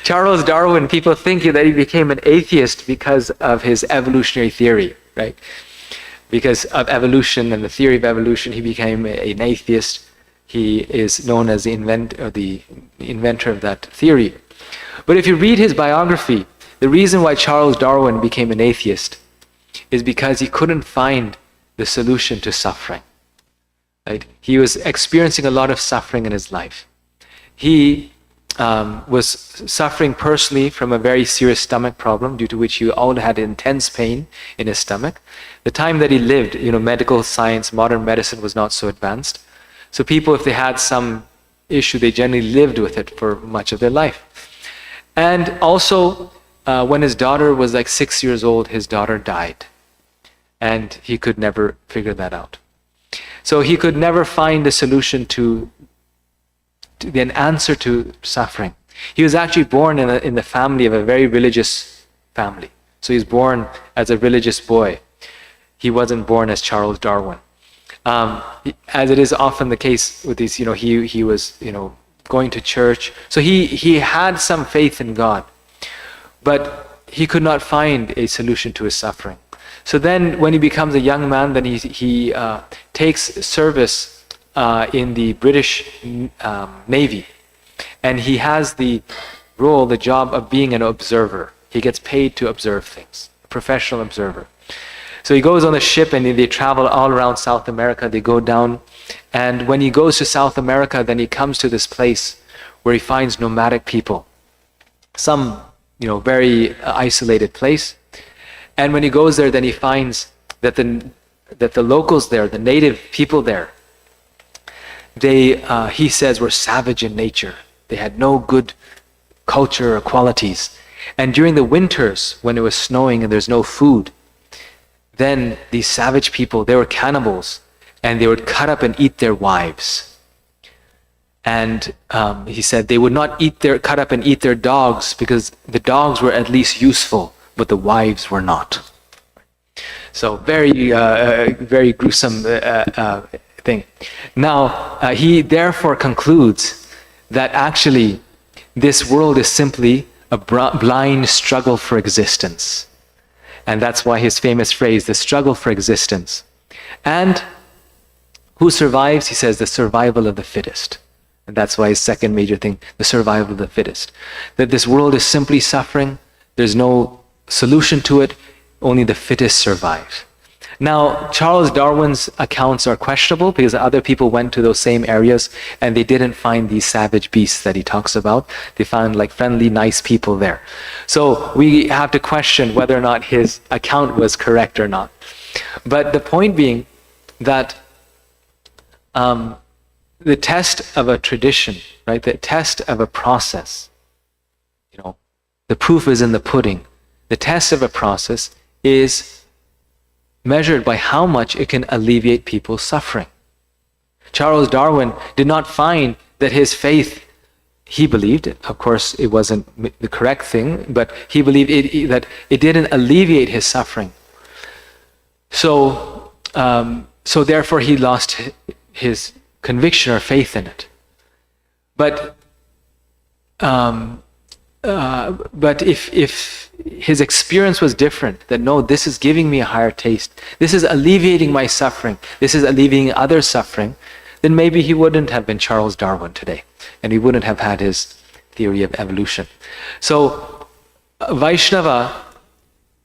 Charles Darwin, people think that he became an atheist because of his evolutionary theory, right? Because of evolution and the theory of evolution, he became an atheist. He is known as the inventor of that theory. But if you read his biography, the reason why Charles Darwin became an atheist is because he couldn't find the solution to suffering. Right? He was experiencing a lot of suffering in his life. He was suffering personally from a very serious stomach problem, due to which he all had intense pain in his stomach. The time that he lived, medical science, modern medicine was not so advanced. So people, if they had some issue, they generally lived with it for much of their life. And also, when his daughter was like 6 years old, his daughter died. And he could never figure that out. So he could never find a solution to an answer to suffering. He was actually born in the family of a very religious family. So he's born as a religious boy. He wasn't born as Charles Darwin. As it is often the case with these, he was, going to church. So he had some faith in God, but he could not find a solution to his suffering. So then when he becomes a young man, then he takes service in the British Navy. And he has the job of being an observer. He gets paid to observe things, a professional observer. So he goes on the ship and they travel all around South America. They go down. And when he goes to South America, then he comes to this place where he finds nomadic people. Some, very isolated place. And when he goes there, then he finds that the locals there, the native people there, they, he says, were savage in nature. They had no good culture or qualities. And during the winters, when it was snowing and there's no food, then these savage people, they were cannibals, and they would cut up and eat their wives. And he said they would not cut up and eat their dogs, because the dogs were at least useful, but the wives were not. So very gruesome thing. Now, he therefore concludes that actually this world is simply a blind struggle for existence. And that's why his famous phrase, the struggle for existence. And who survives? He says, the survival of the fittest. And that's why his second major thing, the survival of the fittest. That this world is simply suffering. There's no solution to it. Only the fittest survive. Now, Charles Darwin's accounts are questionable because other people went to those same areas and they didn't find these savage beasts that he talks about. They found like friendly, nice people there. So we have to question whether or not his account was correct or not. But the point being that the test of a tradition, right? The test of a process, the proof is in the pudding. The test of a process is measured by how much it can alleviate people's suffering. Charles Darwin did not find that his faith, he believed, of course it wasn't the correct thing, but he believed that it didn't alleviate his suffering. So therefore he lost his conviction or faith in it. But if his experience was different, that no, this is giving me a higher taste, this is alleviating my suffering, this is alleviating others' suffering, then maybe he wouldn't have been Charles Darwin today, and he wouldn't have had his theory of evolution. So Vaishnava,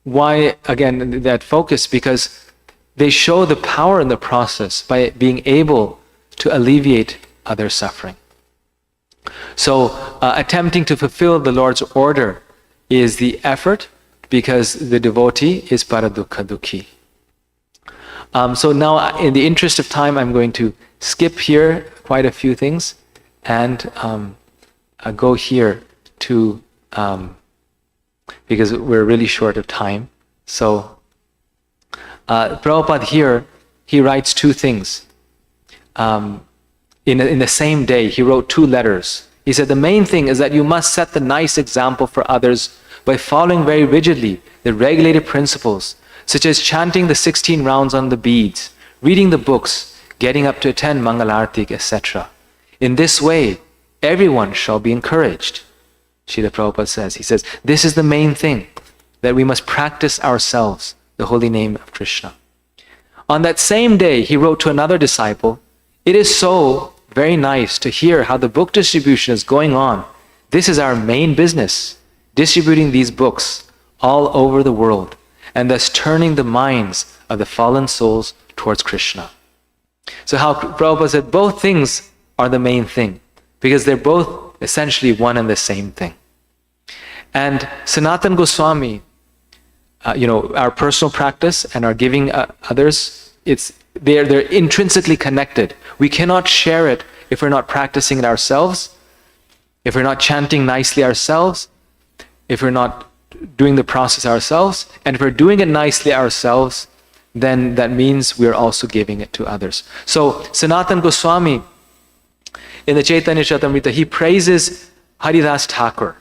why again that focus? Because they show the power in the process by being able to alleviate other suffering. So attempting to fulfill the Lord's order is the effort, because the devotee is paradukha dukhi. So now, in the interest of time, I'm going to skip here quite a few things and go here to, because we're really short of time. So Prabhupada here, he writes two things. In the same day, he wrote 2 letters. He said, the main thing is that you must set the nice example for others by following very rigidly the regulated principles, such as chanting the 16 rounds on the beads, reading the books, getting up to attend Mangalartik, etc. In this way, everyone shall be encouraged. Srila Prabhupada says, he says, this is the main thing, that we must practice ourselves the holy name of Krishna. On that same day, he wrote to another disciple, it is so very nice to hear how the book distribution is going on. This is our main business, distributing these books all over the world, and thus turning the minds of the fallen souls towards Krishna. So how Prabhupada said both things are the main thing, because they're both essentially one and the same thing. And Sanatana Goswami, our personal practice and our giving others, they're intrinsically connected. We cannot share it if we're not practicing it ourselves, if we're not chanting nicely ourselves, if we're not doing the process ourselves, and if we're doing it nicely ourselves, then that means we're also giving it to others. So Sanatana Goswami, in the Chaitanya Charitamrita, he praises Haridas Thakur.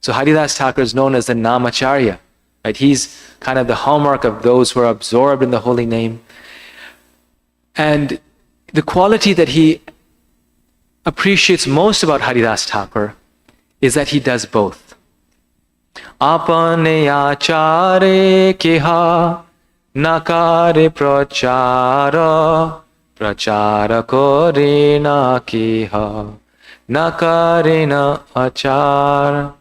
So Haridas Thakur is known as the Namacharya. Right? He's kind of the hallmark of those who are absorbed in the holy name. And the quality that he appreciates most about Haridas Thakur is that he does both. Apane achare keha nakare prachara prachara kore na keha nakare na achara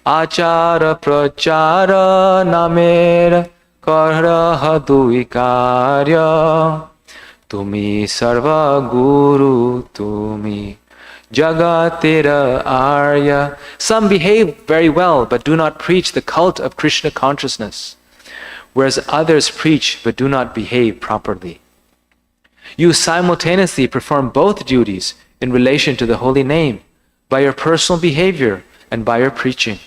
achara prachara namer karha duikarya Tumi sarva guru tumi jagatera arya. Some behave very well but do not preach the cult of Krishna consciousness. whereas others preach but do not behave properly. You simultaneously perform both duties in relation to the holy name, by your personal behavior and by your preaching.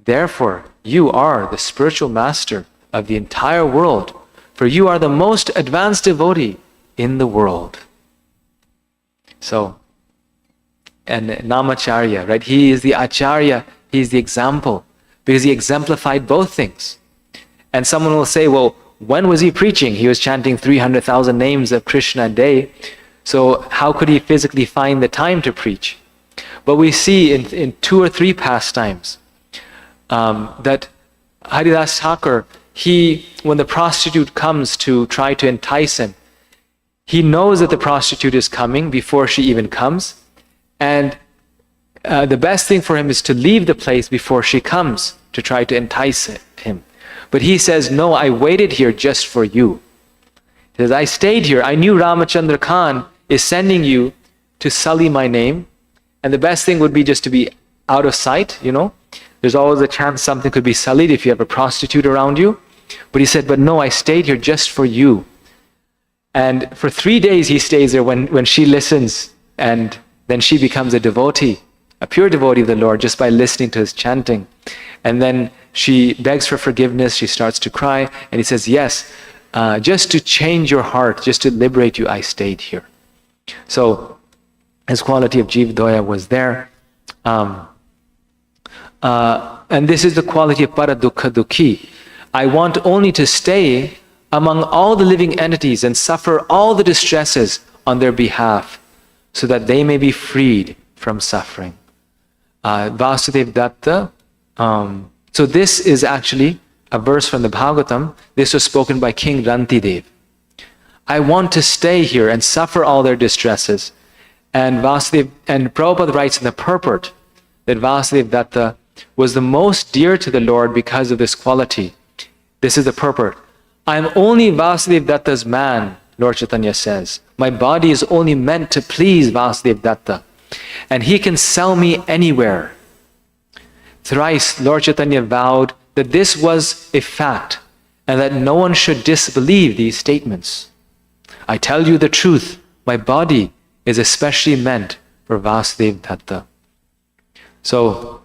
Therefore, you are the spiritual master of the entire world, for you are the most advanced devotee in the world. So, and Namacharya, right? He is the Acharya, he is the example, because he exemplified both things. And someone will say, well, when was he preaching? He was chanting 300,000 names of Krishna a day. So how could he physically find the time to preach? But we see in 2 or 3 pastimes that Haridas Thakur, when the prostitute comes to try to entice him, he knows that the prostitute is coming before she even comes. And the best thing for him is to leave the place before she comes to try to entice him. But he says, no, I waited here just for you. He says, I stayed here. I knew Ramachandra Khan is sending you to sully my name. And the best thing would be just to be out of sight, you know. There's always a chance something could be sullied if you have a prostitute around you. But he said, but no, I stayed here just for you. And for 3 days he stays there when she listens, and then she becomes a devotee, a pure devotee of the Lord, just by listening to his chanting. And then she begs for forgiveness, she starts to cry, and he says, yes, just to change your heart, just to liberate you, I stayed here. So his quality of Jiv Doya was there. And this is the quality of Paradukha Dukhi. I want only to stay among all the living entities and suffer all the distresses on their behalf, so that they may be freed from suffering. Vasudev Datta. So this is actually a verse from the Bhagavatam. This was spoken by King Rantidev. I want to stay here and suffer all their distresses. And Prabhupada writes in the purport that Vasudev Datta was the most dear to the Lord because of this quality. This is the purport. I am only Vasudev Datta's man, Lord Chaitanya says. My body is only meant to please Vasudev Datta, and he can sell me anywhere. Thrice, Lord Chaitanya vowed that this was a fact and that no one should disbelieve these statements. I tell you the truth, my body is especially meant for Vasudev Datta. So,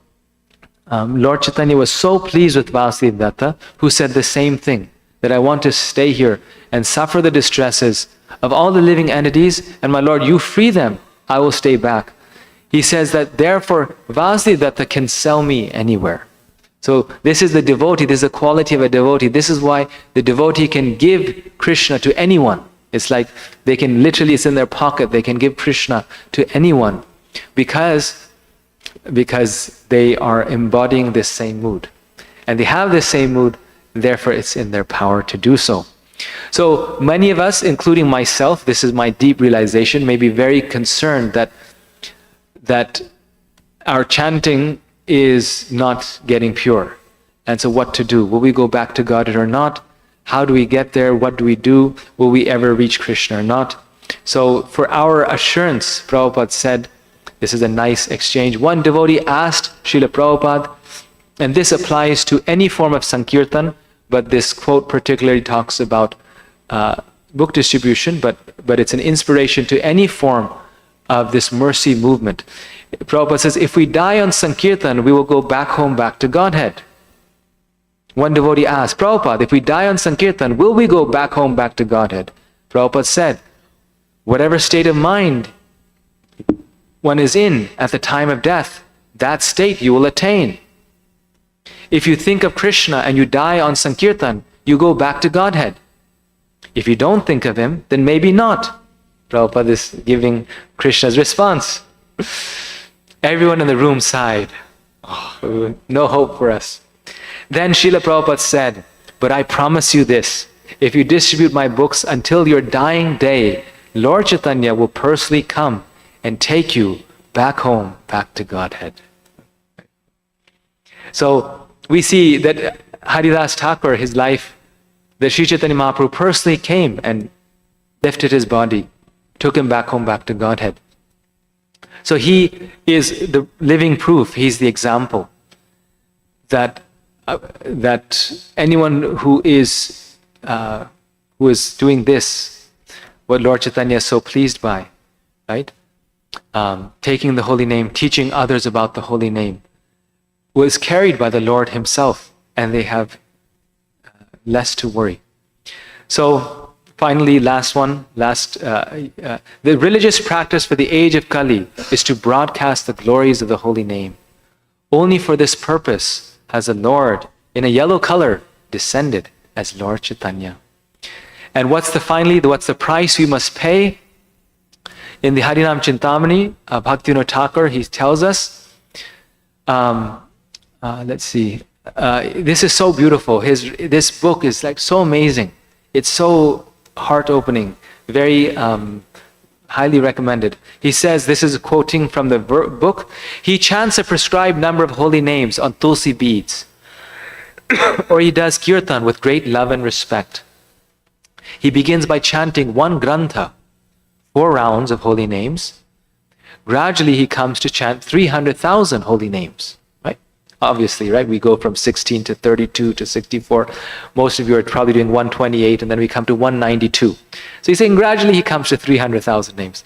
Lord Chaitanya was so pleased with Vasudev Datta, who said the same thing, that I want to stay here and suffer the distresses of all the living entities, and my Lord, you free them, I will stay back. He says that therefore Vasudev Datta can sell me anywhere. So this is the devotee, this is the quality of a devotee. This is why the devotee can give Krishna to anyone. It's like they can literally, it's in their pocket, they can give Krishna to anyone because they are embodying this same mood. And they have this same mood, therefore it's in their power to do so. So many of us, including myself, this is my deep realization, may be very concerned that our chanting is not getting pure. And so what to do? Will we go back to Godhead or not? How do we get there? What do we do? Will we ever reach Krishna or not? So for our assurance, Prabhupada said, this is a nice exchange. One devotee asked Srila Prabhupada, and this applies to any form of Sankirtan, but this quote particularly talks about book distribution, but it's an inspiration to any form of this mercy movement. Prabhupada says, if we die on Sankirtan, we will go back home, back to Godhead. One devotee asked, Prabhupada, if we die on Sankirtan, will we go back home, back to Godhead? Prabhupada said, whatever state of mind one is in at the time of death, that state you will attain. If you think of Krishna and you die on Sankirtan, you go back to Godhead. If you don't think of him, then maybe not. Prabhupada is giving Krishna's response. Everyone in the room sighed. Oh, no hope for us. Then Srila Prabhupada said, but I promise you this, if you distribute my books until your dying day, Lord Chaitanya will personally come and take you back home, back to Godhead. So we see that Haridas Thakur, his life, that Sri Chaitanya Mahaprabhu personally came and lifted his body, took him back home, back to Godhead. So he is the living proof, he's the example that that anyone who is doing this, what Lord Chaitanya is so pleased by, right? Taking the holy name, teaching others about the holy name, was carried by the Lord himself, and they have less to worry. So finally, the religious practice for the age of Kali is to broadcast the glories of the holy name. Only for this purpose has the Lord in a yellow color descended as Lord Chaitanya. And what's the price we must pay? In the Harinam Chintamani, Bhaktivinoda Thakur, he tells us, let's see, this is so beautiful. This book is like so amazing. It's so heart-opening, very highly recommended. He says, this is quoting from the book, he chants a prescribed number of holy names on tulsi beads, or he does kirtan with great love and respect. He begins by chanting one grantha, 4 rounds of holy names. Gradually he comes to chant 300,000 holy names, right? Obviously, right? We go from 16 to 32 to 64. Most of you are probably doing 128, and then we come to 192. So he's saying gradually he comes to 300,000 names.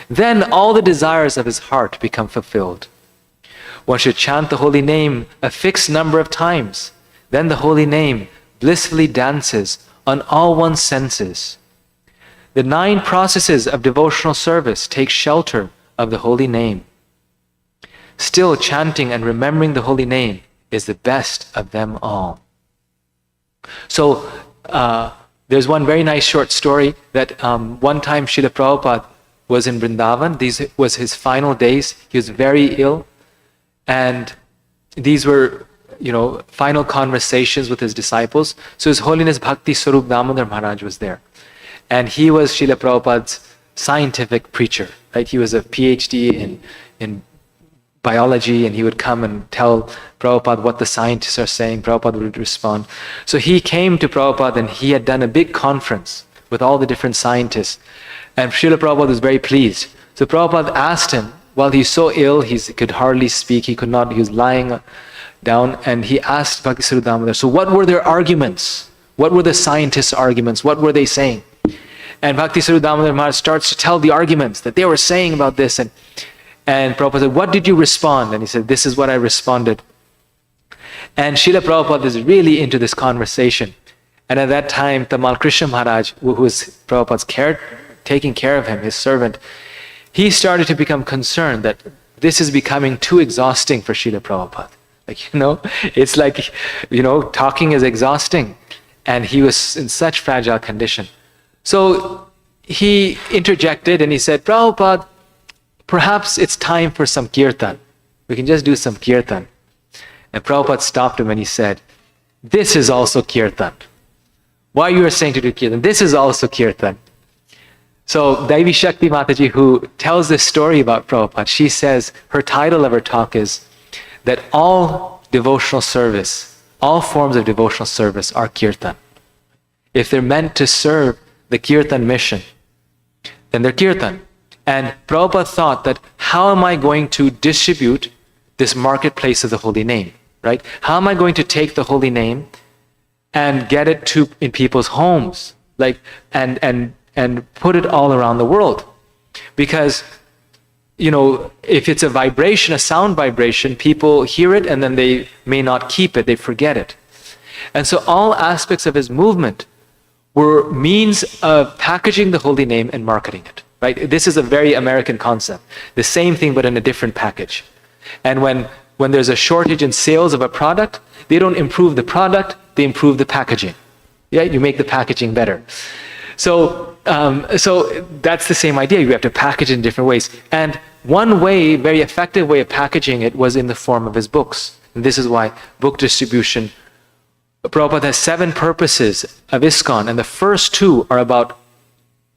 Then all the desires of his heart become fulfilled. One should chant the holy name a fixed number of times. Then the holy name blissfully dances on all one's senses. The 9 processes of devotional service take shelter of the holy name. Still, chanting and remembering the holy name is the best of them all. So, there's one very nice short story that one time Srila Prabhupada was in Vrindavan. These was his final days. He was very ill. And these were, final conversations with his disciples. So His Holiness Bhakti Swarup Damodar Maharaj was there. And he was Srila Prabhupada's scientific preacher, right? He was a PhD in biology, and he would come and tell Prabhupada what the scientists are saying. Prabhupada would respond. So he came to Prabhupada, and he had done a big conference with all the different scientists. And Srila Prabhupada was very pleased. So Prabhupada asked him, while he's so ill, he could hardly speak, he was lying down, and he asked Bhakti Swarup Damodar, so what were their arguments? What were the scientists' arguments? What were they saying? And Bhakti Swarup Damodar Maharaj starts to tell the arguments that they were saying about this. And Prabhupada said, what did you respond? And he said, this is what I responded. And Srila Prabhupada is really into this conversation. And at that time, Tamal Krishna Maharaj, who was Prabhupada's taking care of him, his servant, he started to become concerned that this is becoming too exhausting for Srila Prabhupada. It's like, talking is exhausting. And he was in such fragile condition. So he interjected and he said, Prabhupada, perhaps it's time for some kirtan. We can just do some kirtan. And Prabhupada stopped him and he said, this is also kirtan. Why you are saying to do kirtan? This is also kirtan. So Daivi Shakti Mataji, who tells this story about Prabhupada, she says, her title of her talk is that all devotional service, all forms of devotional service are kirtan. If they're meant to serve the kirtan mission, then they're kirtan. And Prabhupada thought that, how am I going to distribute this marketplace of the holy name, right? How am I going to take the holy name and get it in people's homes, and put it all around the world? Because, if it's a vibration, a sound vibration, people hear it and then they may not keep it, they forget it. And so all aspects of his movement were means of packaging the holy name and marketing it, right? This is a very American concept. The same thing, but in a different package. And when there's a shortage in sales of a product, they don't improve the product, they improve the packaging. Yeah, you make the packaging better. So that's the same idea. You have to package it in different ways. And one way, very effective way of packaging it was in the form of his books. And this is why book distribution, Prabhupada has 7 purposes of ISKCON, and the first 2 are about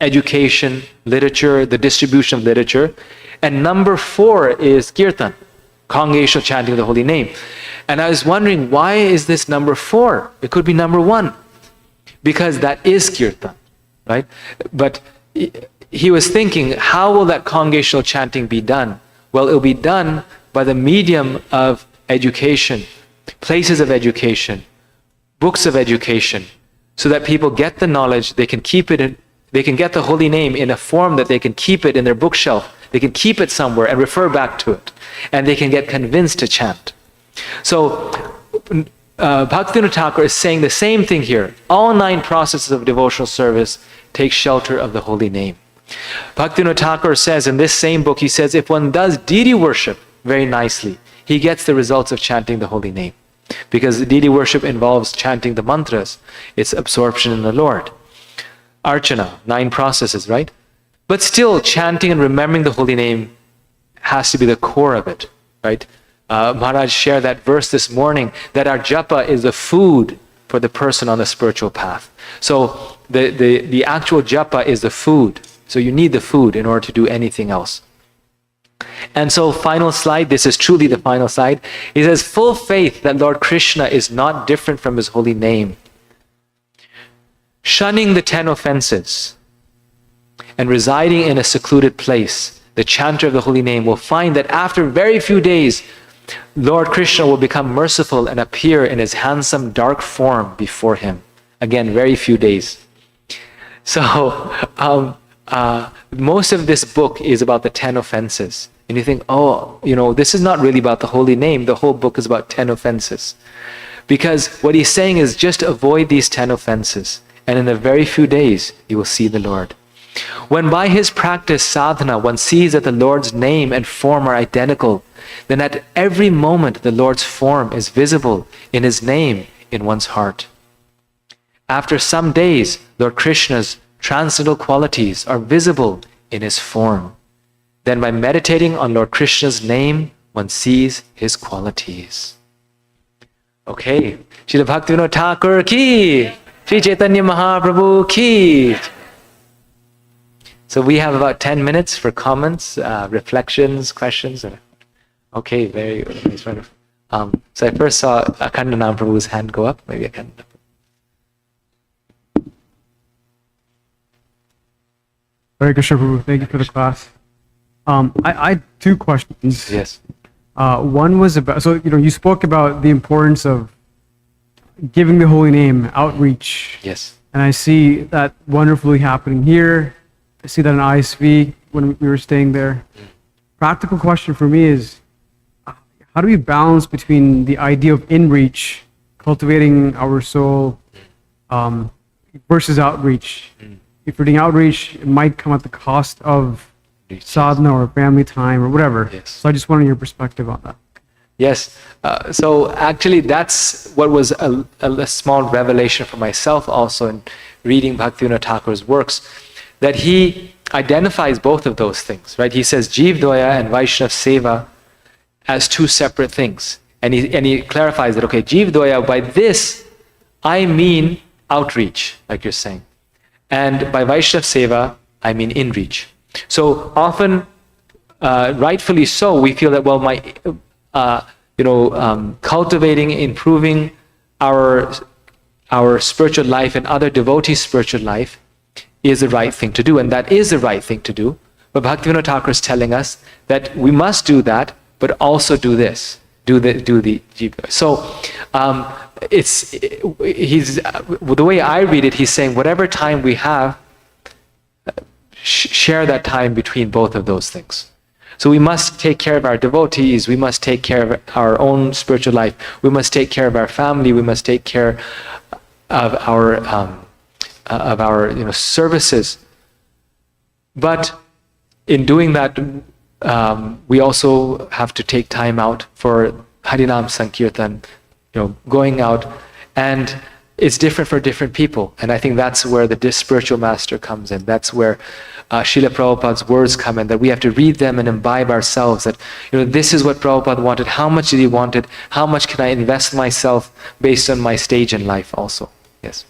education, literature, the distribution of literature. And number 4 is kirtan, congregational chanting of the holy name. And I was wondering, why is this number 4? It could be number 1. Because that is kirtan, right? But he was thinking, how will that congregational chanting be done? Well, it will be done by the medium of education, places of education, books of education, so that people get the knowledge, they can keep it in, they can get the holy name in a form that they can keep it in their bookshelf, they can keep it somewhere and refer back to it, and they can get convinced to chant. So Bhaktivinoda Thakur is saying the same thing here. All 9 processes of devotional service take shelter of the holy name. Bhaktivinoda Thakur says in this same book, he says, if one does deity worship very nicely, he gets the results of chanting the holy name. Because deity worship involves chanting the mantras. It's absorption in the Lord. Archana, 9 processes, right? But still, chanting and remembering the holy name has to be the core of it, right? Maharaj shared that verse this morning, that our japa is the food for the person on the spiritual path. So the actual japa is the food. So you need the food in order to do anything else. And so final slide, this is truly the final slide. He says, full faith that Lord Krishna is not different from his holy name. Shunning the 10 offenses and residing in a secluded place, the chanter of the holy name will find that after very few days, Lord Krishna will become merciful and appear in his handsome dark form before him. Again, very few days. So, most of this book is about the 10 offenses. And you think, oh, this is not really about the holy name. The whole book is about 10 offenses. Because what he's saying is just avoid these 10 offenses. And in a very few days, you will see the Lord. When by his practice sadhana, one sees that the Lord's name and form are identical, then at every moment the Lord's form is visible in his name in one's heart. After some days, Lord Krishna's transcendental qualities are visible in his form. Then by meditating on Lord Krishna's name, one sees his qualities. Okay. Srila Bhaktivinoda Thakur ki, Sri Chaitanya Mahaprabhu ki. So we have about 10 minutes for comments, reflections, questions. Okay, very good. So I first saw Akhandanam Prabhu's hand go up. Maybe Akhandanam. Hare Krishna Prabhu, thank you for the class. I had 2 questions. Yes. One was about, so you spoke about the importance of giving the holy name, outreach. Yes. And I see that wonderfully happening here. I see that in ISV when we were staying there. Practical question for me is, how do we balance between the idea of in-reach, cultivating our soul, versus outreach? If we're doing outreach, it might come at the cost of sadhana or family time or whatever. Yes. So I just wanted your perspective on that. Yes. So actually that's what was a small revelation for myself also in reading Bhaktivinoda Thakur's works, that he identifies both of those things, right? He says Jeev Doya and Vaishnav Seva as 2 separate things. And he clarifies that, okay, Jeev Doya, by this, I mean outreach, like you're saying. And by Vaishnav Seva, I mean in-reach. So often, rightfully so, we feel that, well, cultivating, improving our spiritual life and other devotees' spiritual life is the right thing to do, and that is the right thing to do. But Bhaktivinoda Thakur is telling us that we must do that, but also do this, do the jiva. So the way I read it, he's saying whatever time we have, share that time between both of those things. So we must take care of our devotees, we must take care of our own spiritual life, we must take care of our family, we must take care of our services. But in doing that, we also have to take time out for Harinam Sankirtan, going out, and it's different for different people. And I think that's where the spiritual master comes in. That's where Srila Prabhupada's words come in, that we have to read them and imbibe ourselves that, this is what Prabhupada wanted. How much did he want it? How much can I invest myself based on my stage in life also? Yes.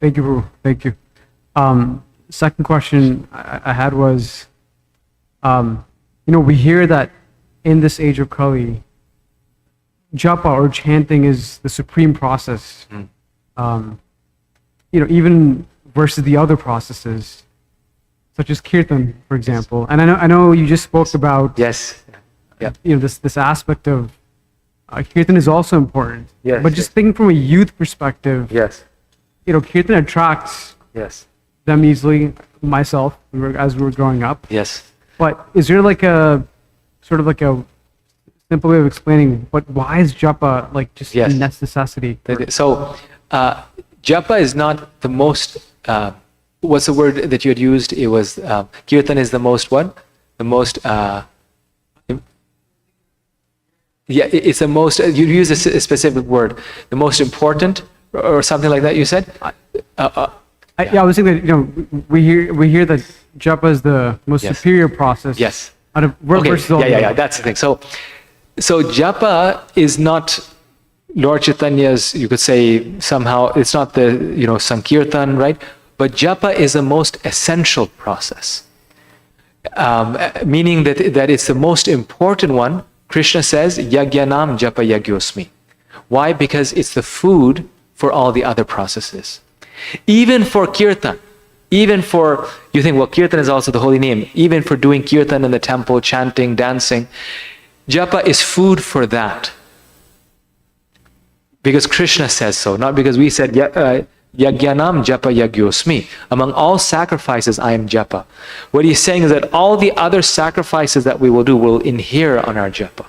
Thank you, Prabhu. Thank you. Second question I had was, we hear that in this age of Kali, japa or chanting is the supreme process. Even versus the other processes, such as kirtan, for example. And I know you just spoke about yes, this aspect of kirtan is also important. Yes, But just yes. thinking from a youth perspective, Yes. Kirtan attracts Yes. them easily, myself, as we were growing up. Yes. But is there like a sort of like a simple way of explaining why is japa like just Yes. a necessity? So, japa is not the most. What's the word that you had used? It was kirtan is the most what? The most. It's the most. You use a specific word. The most important, or something like that. You said. I was thinking that we hear that japa is the most Yes. superior process. Yes. Out of Okay. versus all the Yeah. others. That's the thing. So japa is not Lord Chaitanya's. You could say somehow it's not the Sankirtan, right? But japa is the most essential process, meaning that it's the most important one. Krishna says, Yagyanam japa yagyosmi. Why? Because it's the food for all the other processes. Even for kirtan, you think, well, kirtan is also the holy name. Even for doing kirtan in the temple, chanting, dancing, japa is food for that. Because Krishna says so, not because we said, Yagyanam japa yagyosmi. Among all sacrifices, I am japa. What he's saying is that all the other sacrifices that we will do will inhere on our japa.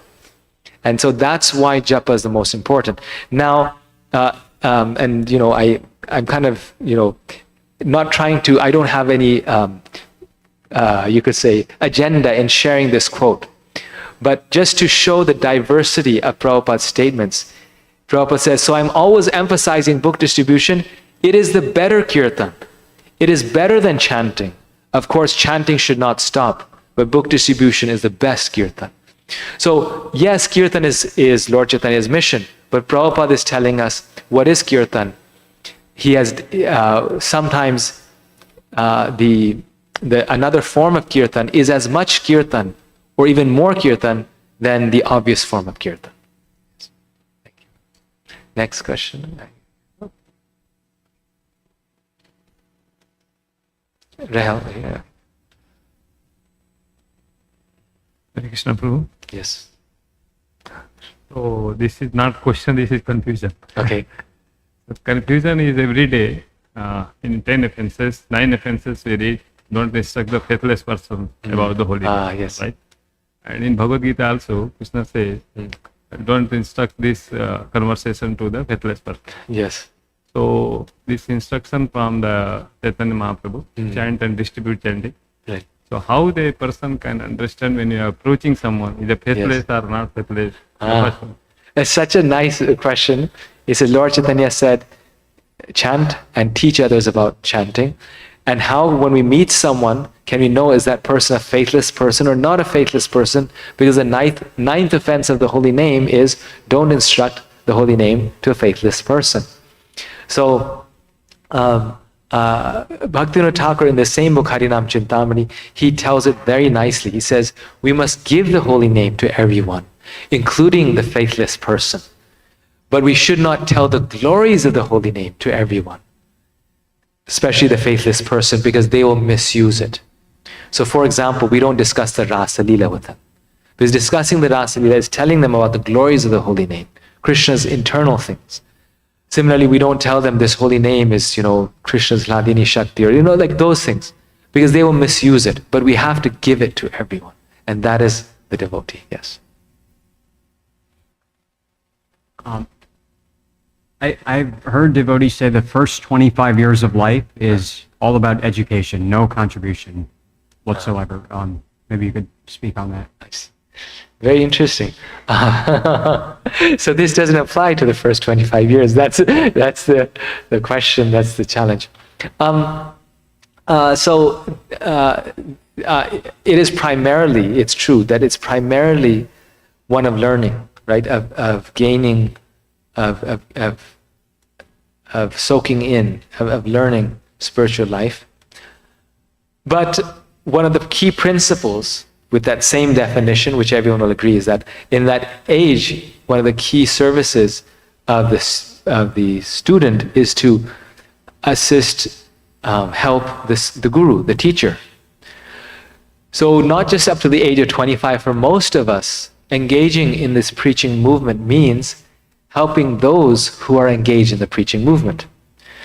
And so that's why japa is the most important. Now, I'm kind of, not trying to, I don't have any, you could say, agenda in sharing this quote. But just to show the diversity of Prabhupada's statements, Prabhupada says, so I'm always emphasizing book distribution. It is the better kirtan. It is better than chanting. Of course, chanting should not stop, but book distribution is the best kirtan. So, yes, kirtan is Lord Chaitanya's mission, but Prabhupada is telling us what is kirtan. He has sometimes another form of kirtan is as much kirtan or even more kirtan than the obvious form of kirtan. Thank you. Next question. Rahel, yeah. Hare Krishna Prabhu. Yes. So this is not question, this is confusion. Okay. The confusion is every day in 10 offenses, 9 offenses we read, don't instruct the faithless person about the holy name, Yes. right? And in Bhagavad Gita also, Krishna says, don't instruct this conversation to the faithless person. Yes. So this instruction from the Chaitanya Mahaprabhu, chant and distribute chanting. Right. So how the person can understand when you are approaching someone, is it faithless or not faithless? It's such a nice question. He said, Lord Chaitanya said, chant and teach others about chanting. And how, when we meet someone, can we know is that person a faithless person or not a faithless person? Because the ninth offense of the holy name is don't instruct the holy name to a faithless person. So, Bhaktivinoda Thakur in the same book, Harinam Chintamani, he tells it very nicely. He says, we must give the holy name to everyone, including the faithless person. But we should not tell the glories of the holy name to everyone, especially the faithless person, because they will misuse it. So, for example, we don't discuss the Rasa Leela with them. Because discussing the Rasa Leela is telling them about the glories of the holy name, Krishna's internal things. Similarly, we don't tell them this holy name is, Krishna's Hladini Shakti, or, like those things, because they will misuse it. But we have to give it to everyone. And that is the devotee, yes. I've heard devotees say the first 25 years of life is all about education, no contribution whatsoever. Maybe you could speak on that. Nice. Very interesting. So this doesn't apply to the first 25 years. That's the question. That's the challenge. It is primarily. It's true that it's primarily one of learning, right? Of gaining, of soaking in, of learning spiritual life. But one of the key principles, with that same definition, which everyone will agree, is that in that age, one of the key services of the student is to assist, help the guru, the teacher. So not just up to the age of 25, for most of us, engaging in this preaching movement means helping those who are engaged in the preaching movement.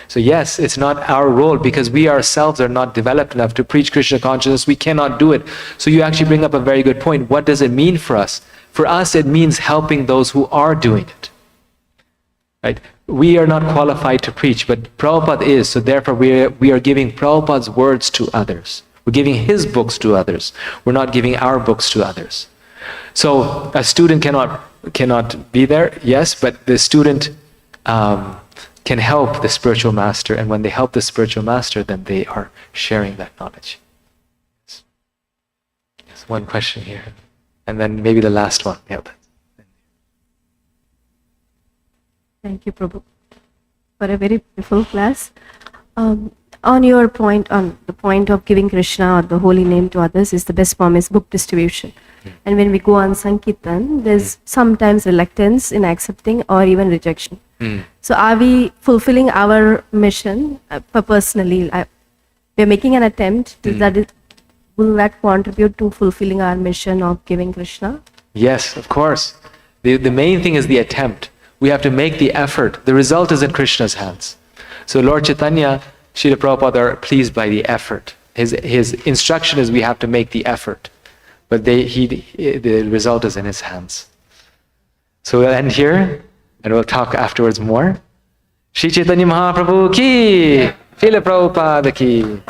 So yes, it's not our role because we ourselves are not developed enough to preach Krishna consciousness. We cannot do it. So you actually bring up a very good point. What does it mean for us? For us, it means helping those who are doing it. Right? We are not qualified to preach, but Prabhupada is. So therefore, we are giving Prabhupada's words to others. We're giving his books to others. We're not giving our books to others. So a student cannot be there, yes, but the student can help the spiritual master, and when they help the spiritual master, then they are sharing that knowledge. Yes, one question here, and then maybe the last one. Yeah. Thank you, Prabhu, for a very beautiful class. On your point, on the point of giving Krishna or the holy name to others is the best form is book distribution. And when we go on Sankirtan, there's sometimes reluctance in accepting or even rejection. So are we fulfilling our mission personally? We're making an attempt. Will that contribute to fulfilling our mission of giving Krishna? Yes, of course. The main thing is the attempt. We have to make the effort. The result is in Krishna's hands. So Lord Chaitanya, Srila Prabhupada are pleased by the effort. His instruction is we have to make the effort. But the result is in his hands. So we'll end here and we'll talk afterwards more. Shri Chaitanya Mahaprabhu ki, Srila Prabhupada ki.